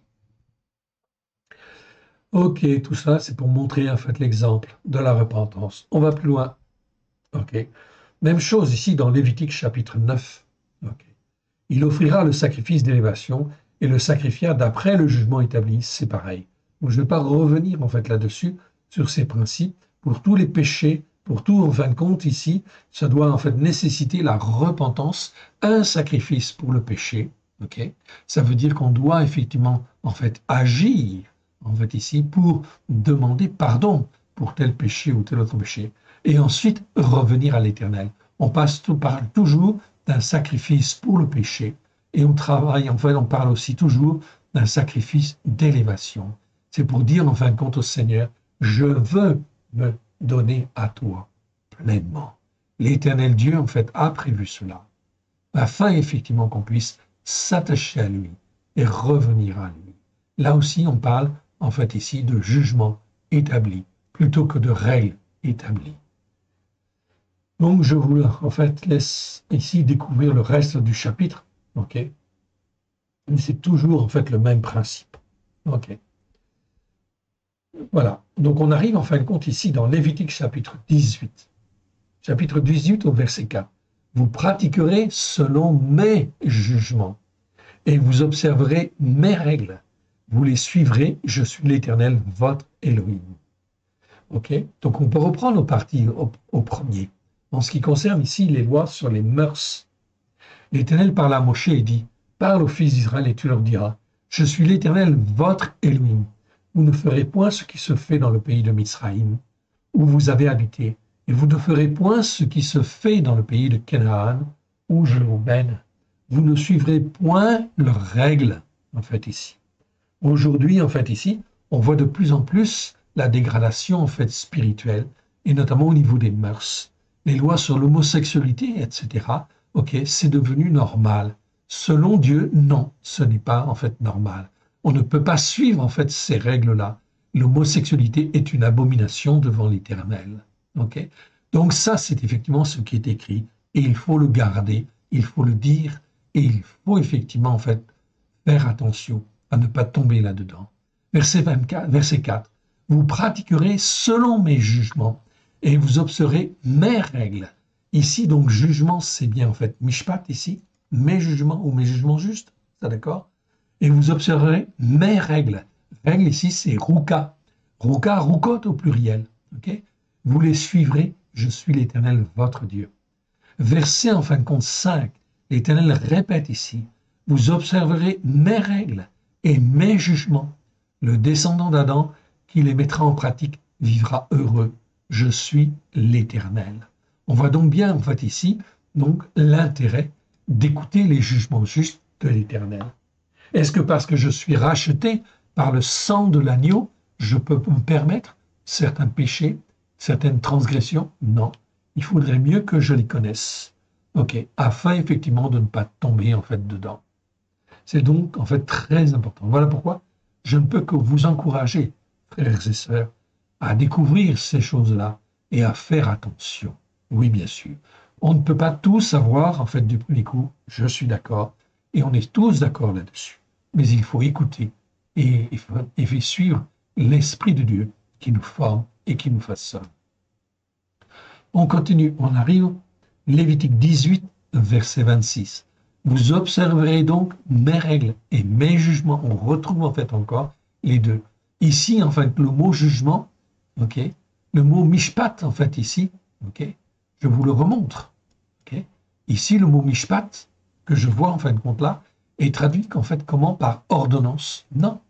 Ok, tout ça, c'est pour montrer en fait l'exemple de la repentance. On va plus loin. Ok. Même chose ici dans Lévitique chapitre 9. Ok. Il offrira le sacrifice d'élévation et le sacrifia d'après le jugement établi. C'est pareil. Donc, je ne vais pas revenir en fait là-dessus, sur ces principes. Pour tous les péchés, pour tout, en fin de compte, ici, ça doit en fait nécessiter la repentance, un sacrifice pour le péché. Ok. Ça veut dire qu'on doit effectivement en fait agir en fait ici, pour demander pardon pour tel péché ou tel autre péché, et ensuite revenir à l'Éternel. On parle toujours d'un sacrifice pour le péché, et on travaille, en fait, on parle aussi toujours d'un sacrifice d'élévation. C'est pour dire, en fin de compte, au Seigneur, je veux me donner à toi pleinement. L'Éternel Dieu, en fait, a prévu cela, afin, effectivement, qu'on puisse s'attacher à lui et revenir à lui. Là aussi, on parle en fait ici de jugement établi plutôt que de règles établies. Donc je vous en fait laisse ici découvrir le reste du chapitre, ok. Mais c'est toujours en fait le même principe, ok. Voilà. Donc on arrive en fin de compte ici dans Lévitique chapitre 18. Chapitre 18 au verset 4. Vous pratiquerez selon mes jugements et vous observerez mes règles. Vous les suivrez, je suis l'Éternel, votre Elohim. Ok. Donc on peut reprendre nos parties au premier. En ce qui concerne ici les lois sur les mœurs, l'Éternel parle à Moshe et dit, parle aux fils d'Israël et tu leur diras, je suis l'Éternel, votre Elohim. Vous ne ferez point ce qui se fait dans le pays de Mizraïm, où vous avez habité, et vous ne ferez point ce qui se fait dans le pays de Canaan, où je vous mène. Vous ne suivrez point leurs règles, en fait ici. Aujourd'hui, en fait, ici, on voit de plus en plus la dégradation, en fait, spirituelle, et notamment au niveau des mœurs. Les lois sur l'homosexualité, etc., ok, c'est devenu normal. Selon Dieu, non, ce n'est pas, en fait, normal. On ne peut pas suivre, en fait, ces règles-là. L'homosexualité est une abomination devant l'Éternel. Ok. Donc ça, c'est effectivement ce qui est écrit, et il faut le garder, il faut le dire, et il faut effectivement, en fait, faire attention à ne pas tomber là-dedans. Verset 4. Vous pratiquerez selon mes jugements et vous observerez mes règles. Ici, donc, jugement, c'est bien en fait mishpat ici, mes jugements ou mes jugements justes, ça d'accord? Et vous observerez mes règles. Règle ici, c'est ruka. Ruka, Rukot au pluriel. Okay, vous les suivrez, je suis l'Éternel, votre Dieu. Verset en fin de compte 5, l'Éternel répète ici, vous observerez mes règles et mes jugements. Le descendant d'Adam qui les mettra en pratique vivra heureux. Je suis l'Éternel. On voit donc bien en fait ici donc l'intérêt d'écouter les jugements justes de l'Éternel. Est-ce que parce que je suis racheté par le sang de l'agneau, je peux me permettre certains péchés, certaines transgressions? Non. Il faudrait mieux que je les connaisse. Ok, afin effectivement de ne pas tomber en fait dedans. C'est donc en fait très important. Voilà pourquoi je ne peux que vous encourager, frères et sœurs, à découvrir ces choses-là et à faire attention. Oui, bien sûr. On ne peut pas tout savoir en fait du premier coup, je suis d'accord, et on est tous d'accord là-dessus. Mais il faut écouter et suivre l'Esprit de Dieu qui nous forme et qui nous façonne. On continue, on arrive, Lévitique 18, verset 26. Vous observerez donc mes règles et mes jugements. On retrouve en fait encore les deux. Ici, en fait, le mot jugement, ok, le mot mishpat, en fait, ici, ok, je vous le remontre. Ok. Ici, le mot mishpat, que je vois en fin de compte là, est traduit en fait comment? Par ordonnance. Non,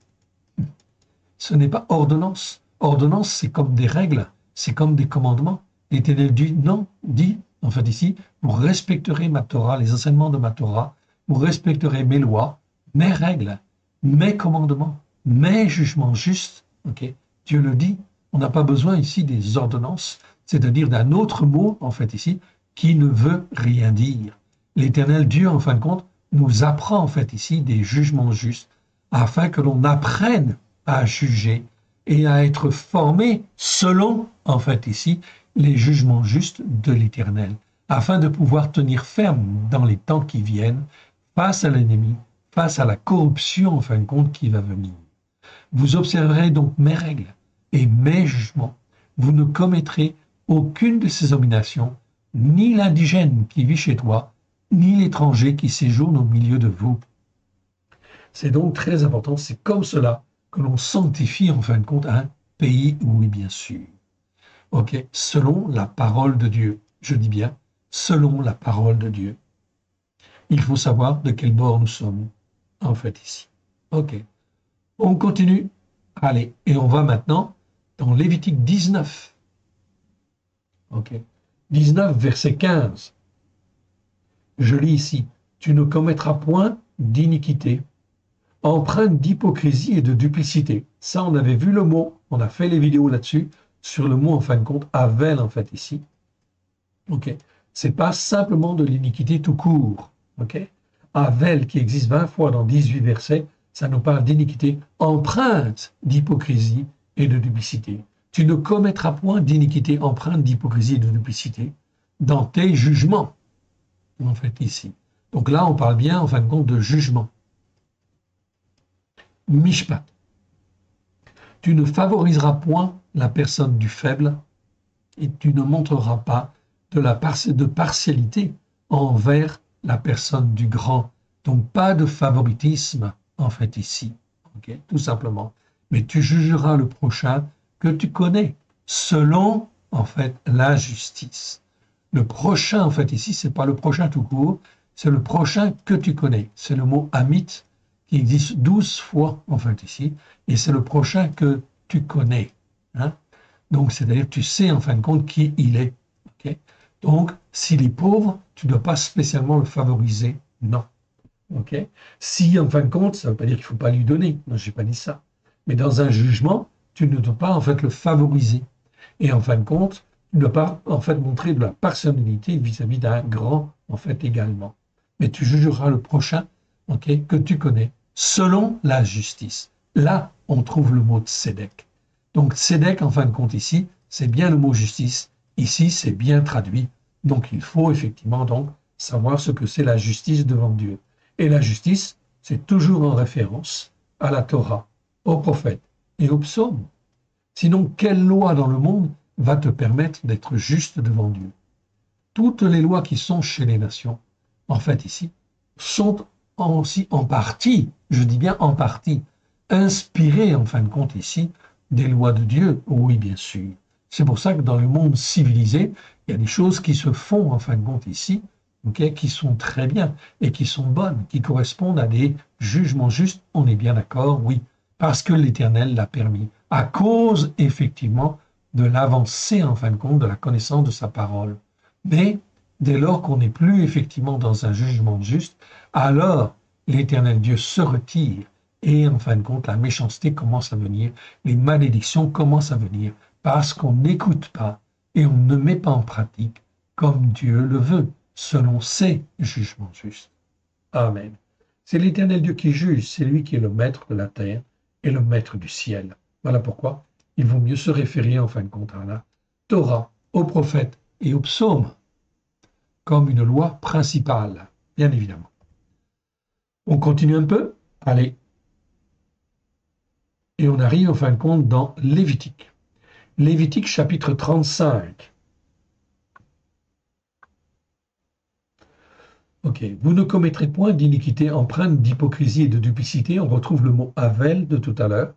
ce n'est pas ordonnance. Ordonnance, c'est comme des règles, c'est comme des commandements. L'Éternel dit non, dit en fait ici, vous respecterez ma Torah, les enseignements de ma Torah, vous respecterez mes lois, mes règles, mes commandements, mes jugements justes. Okay. Dieu le dit, on n'a pas besoin ici des ordonnances, c'est-à-dire d'un autre mot, en fait ici, qui ne veut rien dire. L'Éternel Dieu, en fin de compte, nous apprend en fait ici des jugements justes, afin que l'on apprenne à juger et à être formé selon, en fait ici, les jugements justes de l'Éternel, afin de pouvoir tenir ferme dans les temps qui viennent, face à l'ennemi, face à la corruption, en fin de compte, qui va venir. Vous observerez donc mes règles et mes jugements. Vous ne commettrez aucune de ces abominations, ni l'indigène qui vit chez toi, ni l'étranger qui séjourne au milieu de vous. C'est donc très important, c'est comme cela que l'on sanctifie, en fin de compte, un pays, oui, bien sûr. Ok, selon la parole de Dieu. Je dis bien, selon la parole de Dieu. Il faut savoir de quel bord nous sommes, en fait, ici. Ok, on continue. Allez, et on va maintenant dans Lévitique 19. Ok, 19, verset 15. Je lis ici, tu ne commettras point d'iniquité, empreinte d'hypocrisie et de duplicité. Ça, on avait vu le mot, on a fait les vidéos là-dessus, sur le mot, en fin de compte, Havel, en fait, ici. Ok. C'est pas simplement de l'iniquité tout court. Ok. Havel, qui existe 20 fois dans 18 versets, ça nous parle d'iniquité empreinte d'hypocrisie et de duplicité. Tu ne commettras point d'iniquité empreinte d'hypocrisie et de duplicité dans tes jugements, en fait, ici. Donc là, on parle bien, en fin de compte, de jugement. Mishpat. Tu ne favoriseras point la personne du faible et tu ne montreras pas de partialité envers la personne du grand. Donc pas de favoritisme en fait ici, okay, tout simplement. Mais tu jugeras le prochain que tu connais selon en fait la justice. Le prochain en fait ici, c'est pas le prochain tout court, c'est le prochain que tu connais. C'est le mot amit qui existe 12 fois en fait ici, et c'est le prochain que tu connais. Hein? Donc, c'est-à-dire tu sais en fin de compte qui il est. Okay? Donc, s'il est pauvre, tu ne dois pas spécialement le favoriser. Non. Okay? Si en fin de compte, ça ne veut pas dire qu'il ne faut pas lui donner. Non, je n'ai pas dit ça. Mais dans un jugement, tu ne dois pas en fait le favoriser. Et en fin de compte, tu ne dois pas en fait montrer de la personnalité vis-à-vis d'un grand en fait également. Mais tu jugeras le prochain, okay, que tu connais, selon la justice. Là, on trouve le mot de tzedek. Donc, tzedek, en fin de compte, ici, c'est bien le mot justice. Ici, c'est bien traduit. Donc, il faut effectivement donc savoir ce que c'est la justice devant Dieu. Et la justice, c'est toujours en référence à la Torah, aux prophètes et aux psaumes. Sinon, quelle loi dans le monde va te permettre d'être juste devant Dieu? Toutes les lois qui sont chez les nations, en fait, ici, sont aussi en partie, je dis bien en partie, inspirées, en fin de compte, ici, des lois de Dieu? Oui, bien sûr. C'est pour ça que dans le monde civilisé, il y a des choses qui se font, en fin de compte, ici, okay, qui sont très bien et qui sont bonnes, qui correspondent à des jugements justes. On est bien d'accord, oui, parce que l'Éternel l'a permis, à cause, effectivement, de l'avancée, en fin de compte, de la connaissance de sa parole. Mais dès lors qu'on n'est plus effectivement dans un jugement juste, alors l'Éternel Dieu se retire et en fin de compte, la méchanceté commence à venir, les malédictions commencent à venir parce qu'on n'écoute pas et on ne met pas en pratique comme Dieu le veut, selon ses jugements justes. Amen. C'est l'Éternel Dieu qui juge, c'est lui qui est le maître de la terre et le maître du ciel. Voilà pourquoi il vaut mieux se référer en fin de compte à la Torah, aux prophètes et aux psaumes comme une loi principale, bien évidemment. On continue un peu? Allez. Et on arrive en fin de compte dans Lévitique. Lévitique chapitre 35. Ok. Vous ne commettrez point d'iniquité empreinte d'hypocrisie et de duplicité. On retrouve le mot Havel de tout à l'heure.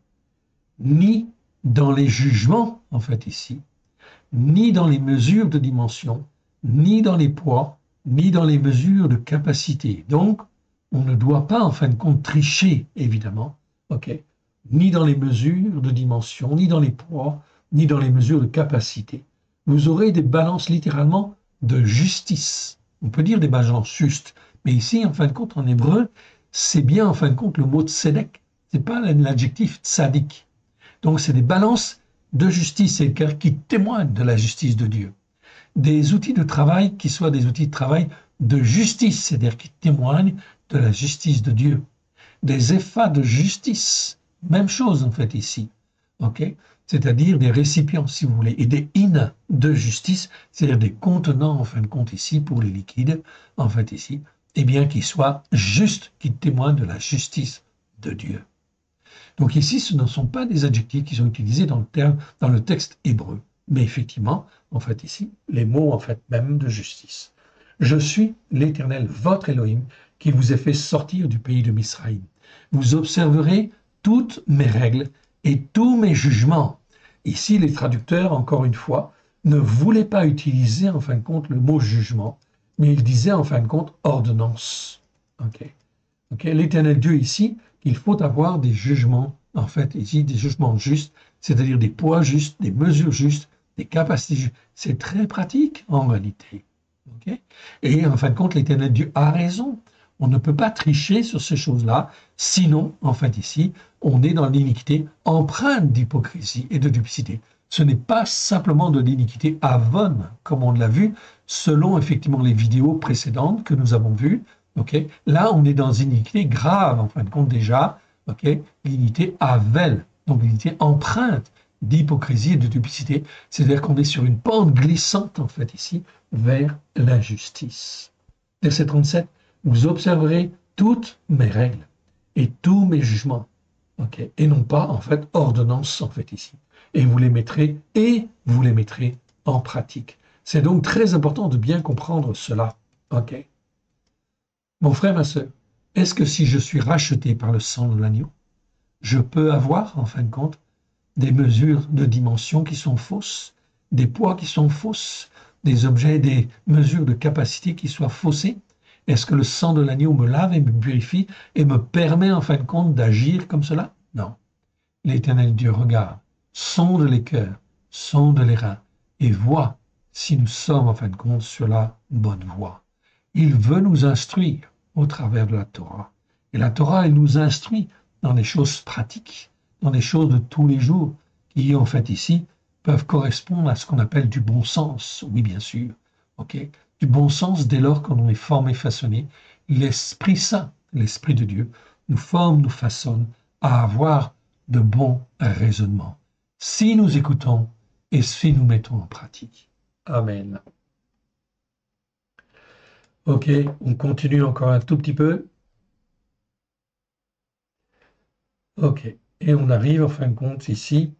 Ni dans les jugements, en fait ici, ni dans les mesures de dimension, ni dans les poids, ni dans les mesures de capacité. Donc, on ne doit pas, en fin de compte, tricher, évidemment, ok, ni dans les mesures de dimension, ni dans les poids, ni dans les mesures de capacité. Vous aurez des balances littéralement de justice. On peut dire des balances justes, mais ici, en fin de compte, en hébreu, c'est bien, en fin de compte, le mot tzedek, c'est pas l'adjectif tzadik. Donc, c'est des balances de justice, c'est le cœur qui témoigne de la justice de Dieu. Des outils de travail qui soient des outils de travail de justice, c'est-à-dire qui témoignent de la justice de Dieu. Des effats de justice, même chose en fait ici, ok, c'est-à-dire des récipients si vous voulez, et des in de justice, c'est-à-dire des contenants en fin de compte ici pour les liquides, en fait ici, et bien qu'ils soient justes, qui témoignent de la justice de Dieu. Donc ici, ce ne sont pas des adjectifs qui sont utilisés dans le texte hébreu, mais effectivement, en fait ici, les mots en fait même de justice. Je suis l'Éternel, votre Elohim, qui vous ai fait sortir du pays de Misraïm. Vous observerez toutes mes règles et tous mes jugements. Ici, les traducteurs, encore une fois, ne voulaient pas utiliser en fin de compte le mot jugement, mais ils disaient en fin de compte ordonnance. L'Éternel Dieu ici, il faut avoir des jugements, en fait, ici, des jugements justes, c'est-à-dire des poids justes, des mesures justes, des capacités justes. C'est très pratique, en réalité. Et en fin de compte, l'Éternel Dieu a raison. On ne peut pas tricher sur ces choses-là, sinon, en fait, ici, on est dans l'iniquité empreinte d'hypocrisie et de duplicité. Ce n'est pas simplement de l'iniquité avone, comme on l'a vu, selon effectivement les vidéos précédentes que nous avons vues. Là, on est dans une iniquité grave, en fin de compte déjà, l'iniquité avel, donc l'iniquité empreinte d'hypocrisie et de duplicité, c'est-à-dire qu'on est sur une pente glissante, en fait, ici, vers l'injustice. Verset 37, vous observerez toutes mes règles et tous mes jugements, et non pas, en fait, ordonnance, en fait, ici. Et vous les mettrez en pratique. C'est donc très important de bien comprendre cela, Mon frère, ma sœur, est-ce que si je suis racheté par le sang de l'agneau, je peux avoir, en fin de compte, des mesures de dimension qui sont fausses, des poids qui sont fausses, des objets, des mesures de capacité qui soient faussées? Est-ce que le sang de l'agneau me lave et me purifie et me permet, en fin de compte, d'agir comme cela? Non. L'Éternel Dieu regarde, sonde les cœurs, sonde les reins et voit si nous sommes, en fin de compte, sur la bonne voie. Il veut nous instruire au travers de la Torah. Et la Torah, elle nous instruit dans des choses pratiques, dans des choses de tous les jours, qui, en fait, ici, peuvent correspondre à ce qu'on appelle du bon sens. Oui, bien sûr. Du bon sens dès lors qu'on est formé, façonné. L'Esprit Saint, l'Esprit de Dieu, nous forme, nous façonne à avoir de bons raisonnements. Si nous écoutons et si nous mettons en pratique. Amen. On continue encore un tout petit peu. Et on arrive en fin de compte ici,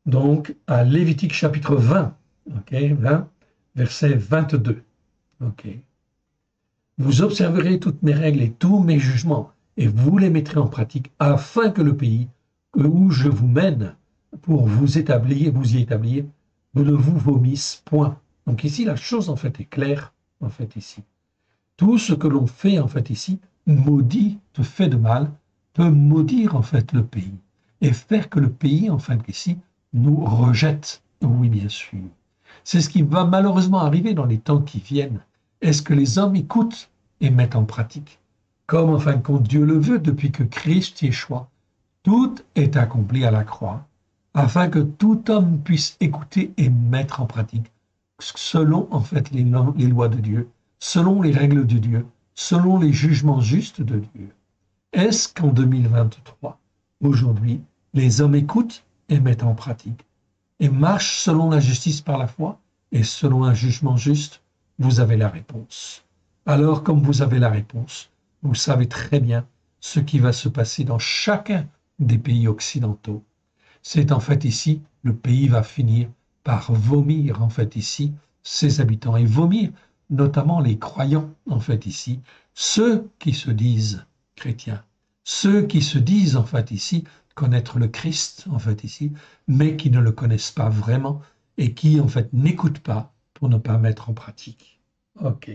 donc à Lévitique chapitre 20, 20, verset 22. Vous observerez toutes mes règles et tous mes jugements, et vous les mettrez en pratique, afin que le pays où je vous mène pour vous établir, vous y établir, ne vous vomisse point. Donc ici, la chose en fait est claire, en fait ici. Tout ce que l'on fait en fait ici, maudit, te fait de mal, peut maudire en fait le pays et faire que le pays en fait ici nous rejette. Oui, bien sûr. C'est ce qui va malheureusement arriver dans les temps qui viennent. Est-ce que les hommes écoutent et mettent en pratique? Comme en fin de compte Dieu le veut depuis que Christ Yeshua, tout est accompli à la croix, afin que tout homme puisse écouter et mettre en pratique, selon en fait les lois de Dieu, selon les règles de Dieu, selon les jugements justes de Dieu. Est-ce qu'en 2023, aujourd'hui, les hommes écoutent et mettent en pratique et marchent selon la justice par la foi et selon un jugement juste? Vous avez la réponse. Alors, comme vous avez la réponse, vous savez très bien ce qui va se passer dans chacun des pays occidentaux. C'est en fait ici, le pays va finir par vomir en fait ici ses habitants et vomir notamment les croyants en fait ici, ceux qui se disent chrétiens, ceux qui se disent en fait ici connaître le Christ en fait ici, mais qui ne le connaissent pas vraiment et qui en fait n'écoutent pas pour ne pas mettre en pratique. Ok.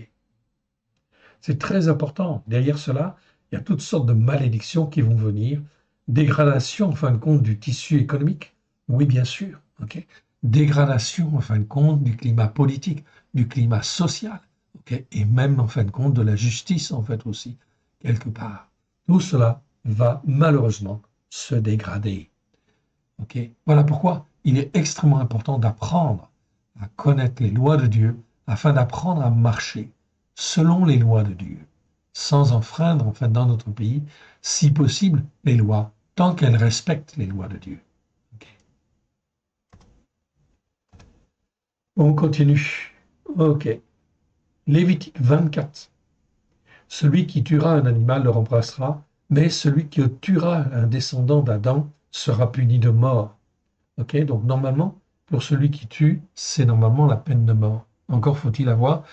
C'est très important. Derrière cela, il y a toutes sortes de malédictions qui vont venir. Dégradation, en fin de compte, du tissu économique. Oui, bien sûr. Okay. Dégradation, en fin de compte, du climat politique, du climat social. Okay. Et même, en fin de compte, de la justice, en fait, aussi, quelque part. Tout cela va malheureusement se dégrader. Okay. Voilà pourquoi il est extrêmement important d'apprendre à connaître les lois de Dieu afin d'apprendre à marcher selon les lois de Dieu, sans enfreindre, enfin, dans notre pays, si possible, les lois, tant qu'elles respectent les lois de Dieu. Okay. On continue. Ok. Lévitique 24. Celui qui tuera un animal le remplacera, mais celui qui tuera un descendant d'Adam sera puni de mort. Ok. Donc normalement, pour celui qui tue, c'est normalement la peine de mort. Encore faut-il avoir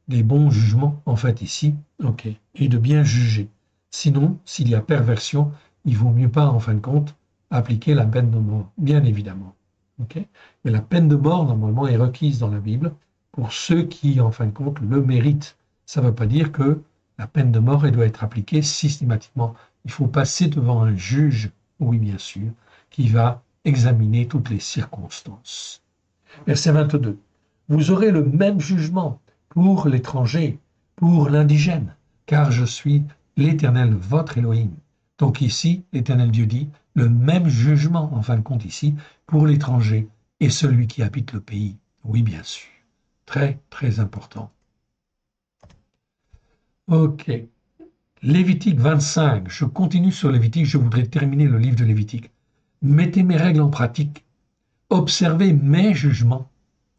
des bons jugements, en fait, ici, ok, et de bien juger. Sinon, s'il y a perversion, il vaut mieux pas, en fin de compte, appliquer la peine de mort, bien évidemment. Ok. Mais la peine de mort, normalement, est requise dans la Bible pour ceux qui, en fin de compte, le méritent. Ça ne veut pas dire que la peine de mort, elle doit être appliquée systématiquement. Il faut passer devant un juge, oui, bien sûr, qui va examiner toutes les circonstances. Verset 22. Vous aurez le même jugement pour l'étranger, pour l'indigène, car je suis l'Éternel, votre Elohim. Donc ici, l'Éternel Dieu dit, le même jugement, en fin de compte ici, pour l'étranger et celui qui habite le pays. Oui, bien sûr. Très, très important. Ok. Lévitique 25. Je continue sur Lévitique, je voudrais terminer le livre de Lévitique. Mettez mes règles en pratique. Observez mes jugements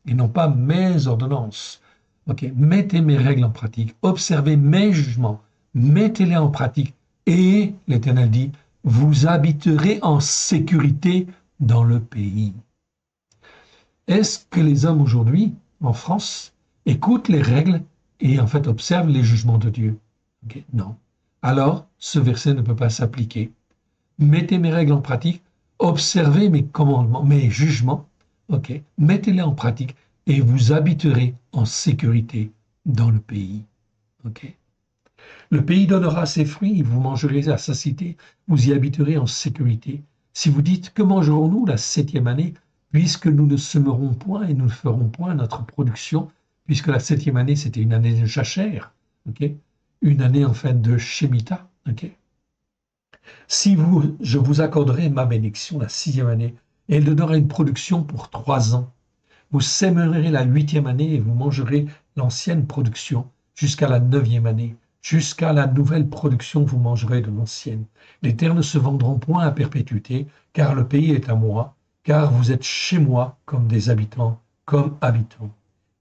et non pas mes ordonnances. Okay. Mettez mes règles en pratique, observez mes jugements, mettez-les en pratique, et l'Éternel dit, vous habiterez en sécurité dans le pays. Est-ce que les hommes aujourd'hui, en France, écoutent les règles et en fait observent les jugements de Dieu? Okay. Non. Alors, ce verset ne peut pas s'appliquer. Mettez mes règles en pratique, observez mes commandements, mes jugements, okay. Mettez-les en pratique, et vous habiterez en sécurité dans le pays. Okay. Le pays donnera ses fruits, vous mangerez à satiété, vous y habiterez en sécurité. Si vous dites, que mangerons-nous la 7e année, puisque nous ne semerons point et nous ne ferons point notre production, puisque la 7e année, c'était une année de jachère, okay. Une année en fait de Shemitah. Okay. Si je vous accorderai ma bénédiction la 6e année, et elle donnera une production pour 3 ans. Vous sèmerez la 8e année et vous mangerez l'ancienne production jusqu'à la 9e année. Jusqu'à la nouvelle production, vous mangerez de l'ancienne. Les terres ne se vendront point à perpétuité, car le pays est à moi, car vous êtes chez moi comme des habitants, comme habitants.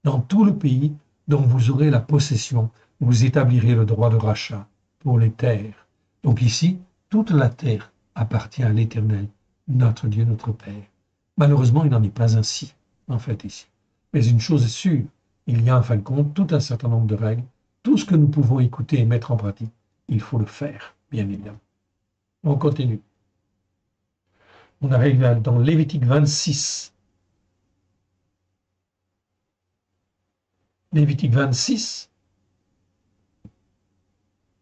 Dans tout le pays dont vous aurez la possession, vous établirez le droit de rachat pour les terres. Donc ici, toute la terre appartient à l'Éternel, notre Dieu, notre Père. Malheureusement, il n'en est pas ainsi, en fait, ici. Mais une chose est sûre, il y a en fin de compte tout un certain nombre de règles. Tout ce que nous pouvons écouter et mettre en pratique, il faut le faire, bien évidemment. On continue. On arrive dans Lévitique 26. Lévitique 26,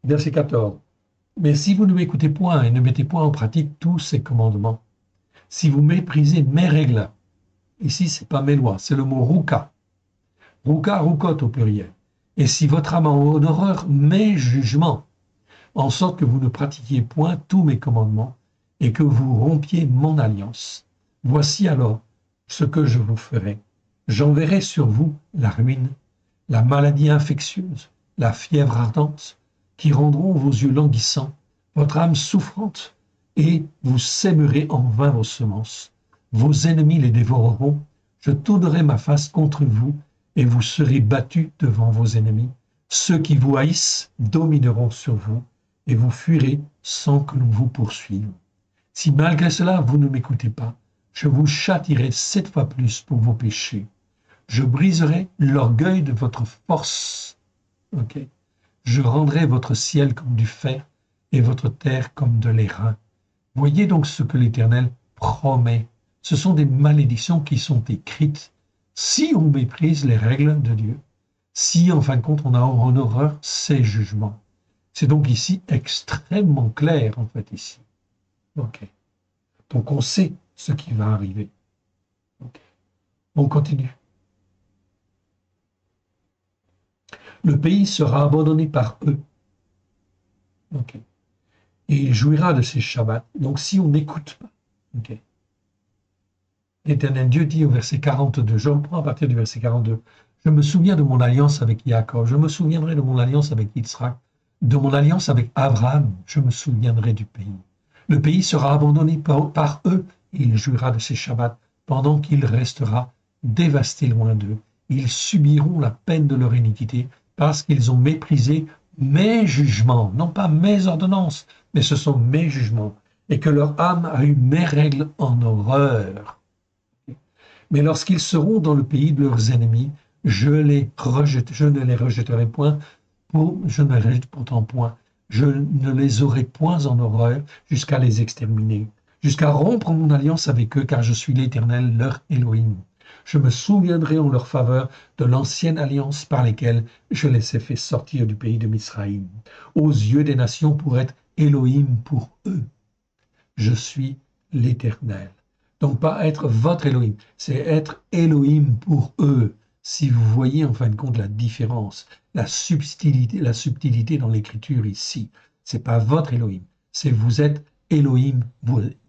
verset 14. Mais si vous ne m'écoutez point et ne mettez point en pratique tous ces commandements, si vous méprisez mes règles, ici c'est pas mes lois, c'est le mot ruka, rukot au pluriel, et si votre âme en horreur mes jugements, en sorte que vous ne pratiquiez point tous mes commandements et que vous rompiez mon alliance, voici alors ce que je vous ferai. J'enverrai sur vous la ruine, la maladie infectieuse, la fièvre ardente, qui rendront vos yeux languissants, votre âme souffrante, et vous sèmerez en vain vos semences. Vos ennemis les dévoreront, je tournerai ma face contre vous, et vous serez battus devant vos ennemis. Ceux qui vous haïssent domineront sur vous, et vous fuirez sans que l'on vous poursuive. Si malgré cela vous ne m'écoutez pas, je vous châtierai 7 fois plus pour vos péchés. Je briserai l'orgueil de votre force. Okay. Je rendrai votre ciel comme du fer et votre terre comme de l'airain. Voyez donc ce que l'Éternel promet. Ce sont des malédictions qui sont écrites si on méprise les règles de Dieu, si en fin de compte on a en horreur ses jugements. C'est donc ici extrêmement clair en fait ici. Okay. Donc on sait ce qui va arriver. Okay. On continue. Le pays sera abandonné par eux. Okay. Et il jouira de ses Shabbats. Donc si on n'écoute pas, okay. L'Éternel Dieu dit au verset 42, je reprends à partir du verset 42, je me souviens de mon alliance avec Jacob, je me souviendrai de mon alliance avec Yitzhak, de mon alliance avec Abraham, je me souviendrai du pays. Le pays sera abandonné par eux, et il jouira de ses Shabbats, pendant qu'il restera dévasté loin d'eux. Ils subiront la peine de leur iniquité, parce qu'ils ont méprisé mes jugements, non pas mes ordonnances, mais ce sont mes jugements, et que leur âme a eu mes règles en horreur. Mais lorsqu'ils seront dans le pays de leurs ennemis, je ne les rejetterai point, je ne les rejette pourtant point, je ne les aurai point en horreur jusqu'à les exterminer, jusqu'à rompre mon alliance avec eux, car je suis l'Éternel, leur Elohim. Je me souviendrai en leur faveur de l'ancienne alliance par laquelle je les ai fait sortir du pays de Misraïm, aux yeux des nations pour être Elohim pour eux. Je suis l'Éternel. Donc pas être votre Elohim, c'est être Elohim pour eux. Si vous voyez en fin de compte la différence, la subtilité dans l'écriture ici, c'est pas votre Elohim, c'est vous êtes Elohim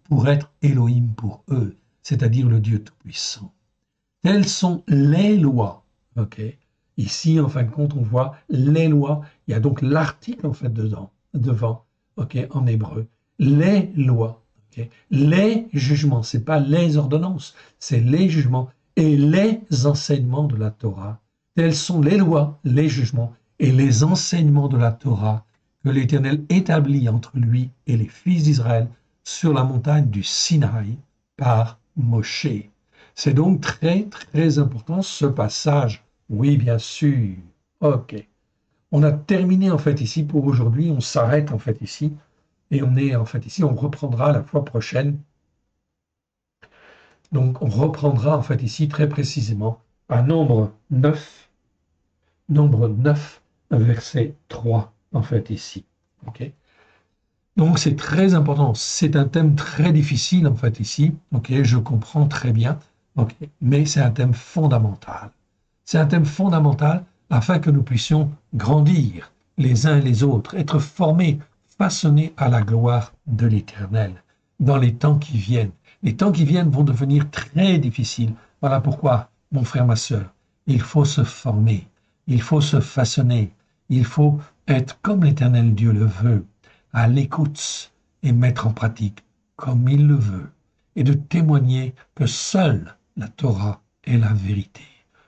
pour être Elohim pour eux, c'est-à-dire le Dieu Tout-Puissant. Telles sont les lois. Okay. Ici, en fin de compte, on voit les lois. Il y a donc l'article en fait devant, okay, en hébreu. Les lois, okay. Les jugements. C'est pas les ordonnances, c'est les jugements et les enseignements de la Torah. Telles sont les lois, les jugements et les enseignements de la Torah que l'Éternel établit entre lui et les fils d'Israël sur la montagne du Sinaï par Moshe. C'est donc très, très important ce passage. Oui, bien sûr. OK. On a terminé en fait ici pour aujourd'hui. On s'arrête en fait ici. Et on est en fait ici. On reprendra la fois prochaine. Donc, on reprendra en fait ici très précisément à Nombre 9, verset 3 en fait ici. OK. Donc, c'est très important. C'est un thème très difficile en fait ici. OK, je comprends très bien. Okay. Mais c'est un thème fondamental. C'est un thème fondamental afin que nous puissions grandir les uns et les autres, être formés, façonnés à la gloire de l'Éternel dans les temps qui viennent. Les temps qui viennent vont devenir très difficiles. Voilà pourquoi, mon frère, ma sœur, il faut se former, il faut se façonner, il faut être comme l'Éternel Dieu le veut, à l'écoute et mettre en pratique comme il le veut, et de témoigner que seul la Torah est la vérité.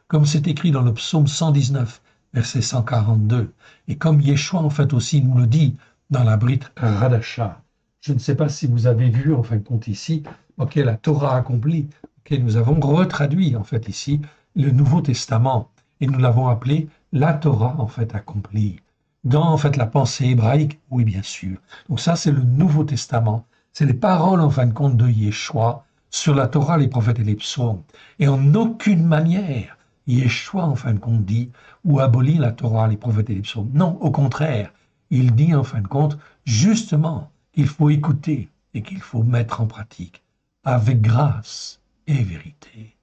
Comme c'est écrit dans le psaume 119, verset 142, et comme Yeshua en fait aussi nous le dit dans la Brit Hadasha. Je ne sais pas si vous avez vu en fin de compte ici, ok, la Torah accomplie, ok, nous avons retraduit en fait ici le Nouveau Testament, et nous l'avons appelé la Torah en fait accomplie. Dans en fait la pensée hébraïque, oui bien sûr. Donc ça c'est le Nouveau Testament, C'est les paroles, en fin de compte, de Yeshua sur la Torah, les prophètes et les psaumes. Et en aucune manière, Yeshua, en fin de compte, dit ou abolit la Torah, les prophètes et les psaumes. Non, au contraire, il dit, en fin de compte, justement, qu'il faut écouter et qu'il faut mettre en pratique avec grâce et vérité.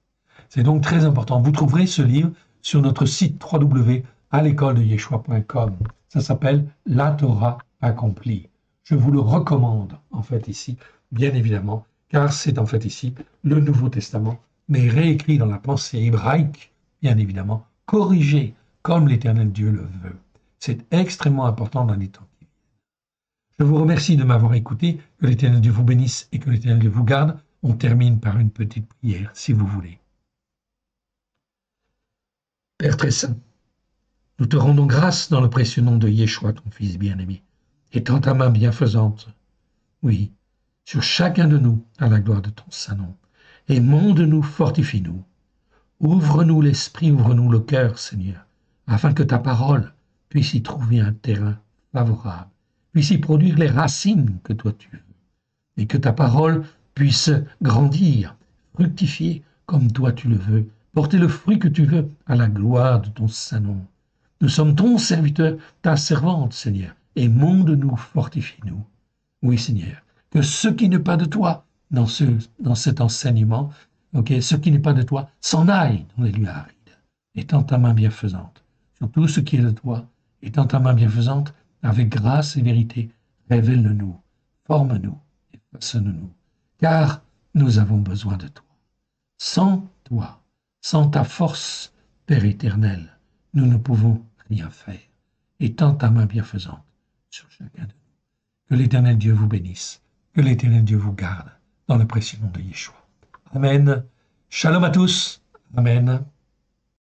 C'est donc très important. Vous trouverez ce livre sur notre site www.alécoledeyeshua.com. Ça s'appelle La Torah accomplie. Je vous le recommande, en fait, ici, bien évidemment, car c'est en fait ici le Nouveau Testament, mais réécrit dans la pensée hébraïque, bien évidemment, corrigé comme l'Éternel Dieu le veut. C'est extrêmement important dans les temps qui viennent. Je vous remercie de m'avoir écouté, que l'Éternel Dieu vous bénisse et que l'Éternel Dieu vous garde. On termine par une petite prière, si vous voulez. Père très saint, nous te rendons grâce dans le précieux nom de Yeshua, ton Fils bien-aimé, étends ta main bienfaisante, oui, sur chacun de nous, à la gloire de ton saint nom. Émonde-nous, fortifie-nous. Ouvre-nous l'esprit, ouvre-nous le cœur, Seigneur, afin que ta parole puisse y trouver un terrain favorable, puisse y produire les racines que toi tu veux, et que ta parole puisse grandir, fructifier comme toi tu le veux, porter le fruit que tu veux à la gloire de ton saint nom. Nous sommes ton serviteur, ta servante, Seigneur. Émonde-nous, fortifie-nous. Oui, Seigneur, que ce qui n'est pas de toi dans cet enseignement, ce qui n'est pas de toi, s'en aille dans les lieux arides. Étends ta main bienfaisante sur tout ce qui est de toi. Étends ta main bienfaisante avec grâce et vérité. Révèle-nous, forme-nous et façonne-nous, car nous avons besoin de toi. Sans toi, sans ta force, Père éternel, nous ne pouvons rien faire. Étends ta main bienfaisante sur chacun de nous. Que l'Éternel Dieu vous bénisse, que l'Éternel Dieu vous garde, dans le précieux nom de Yeshua. Amen. Shalom à tous. Amen.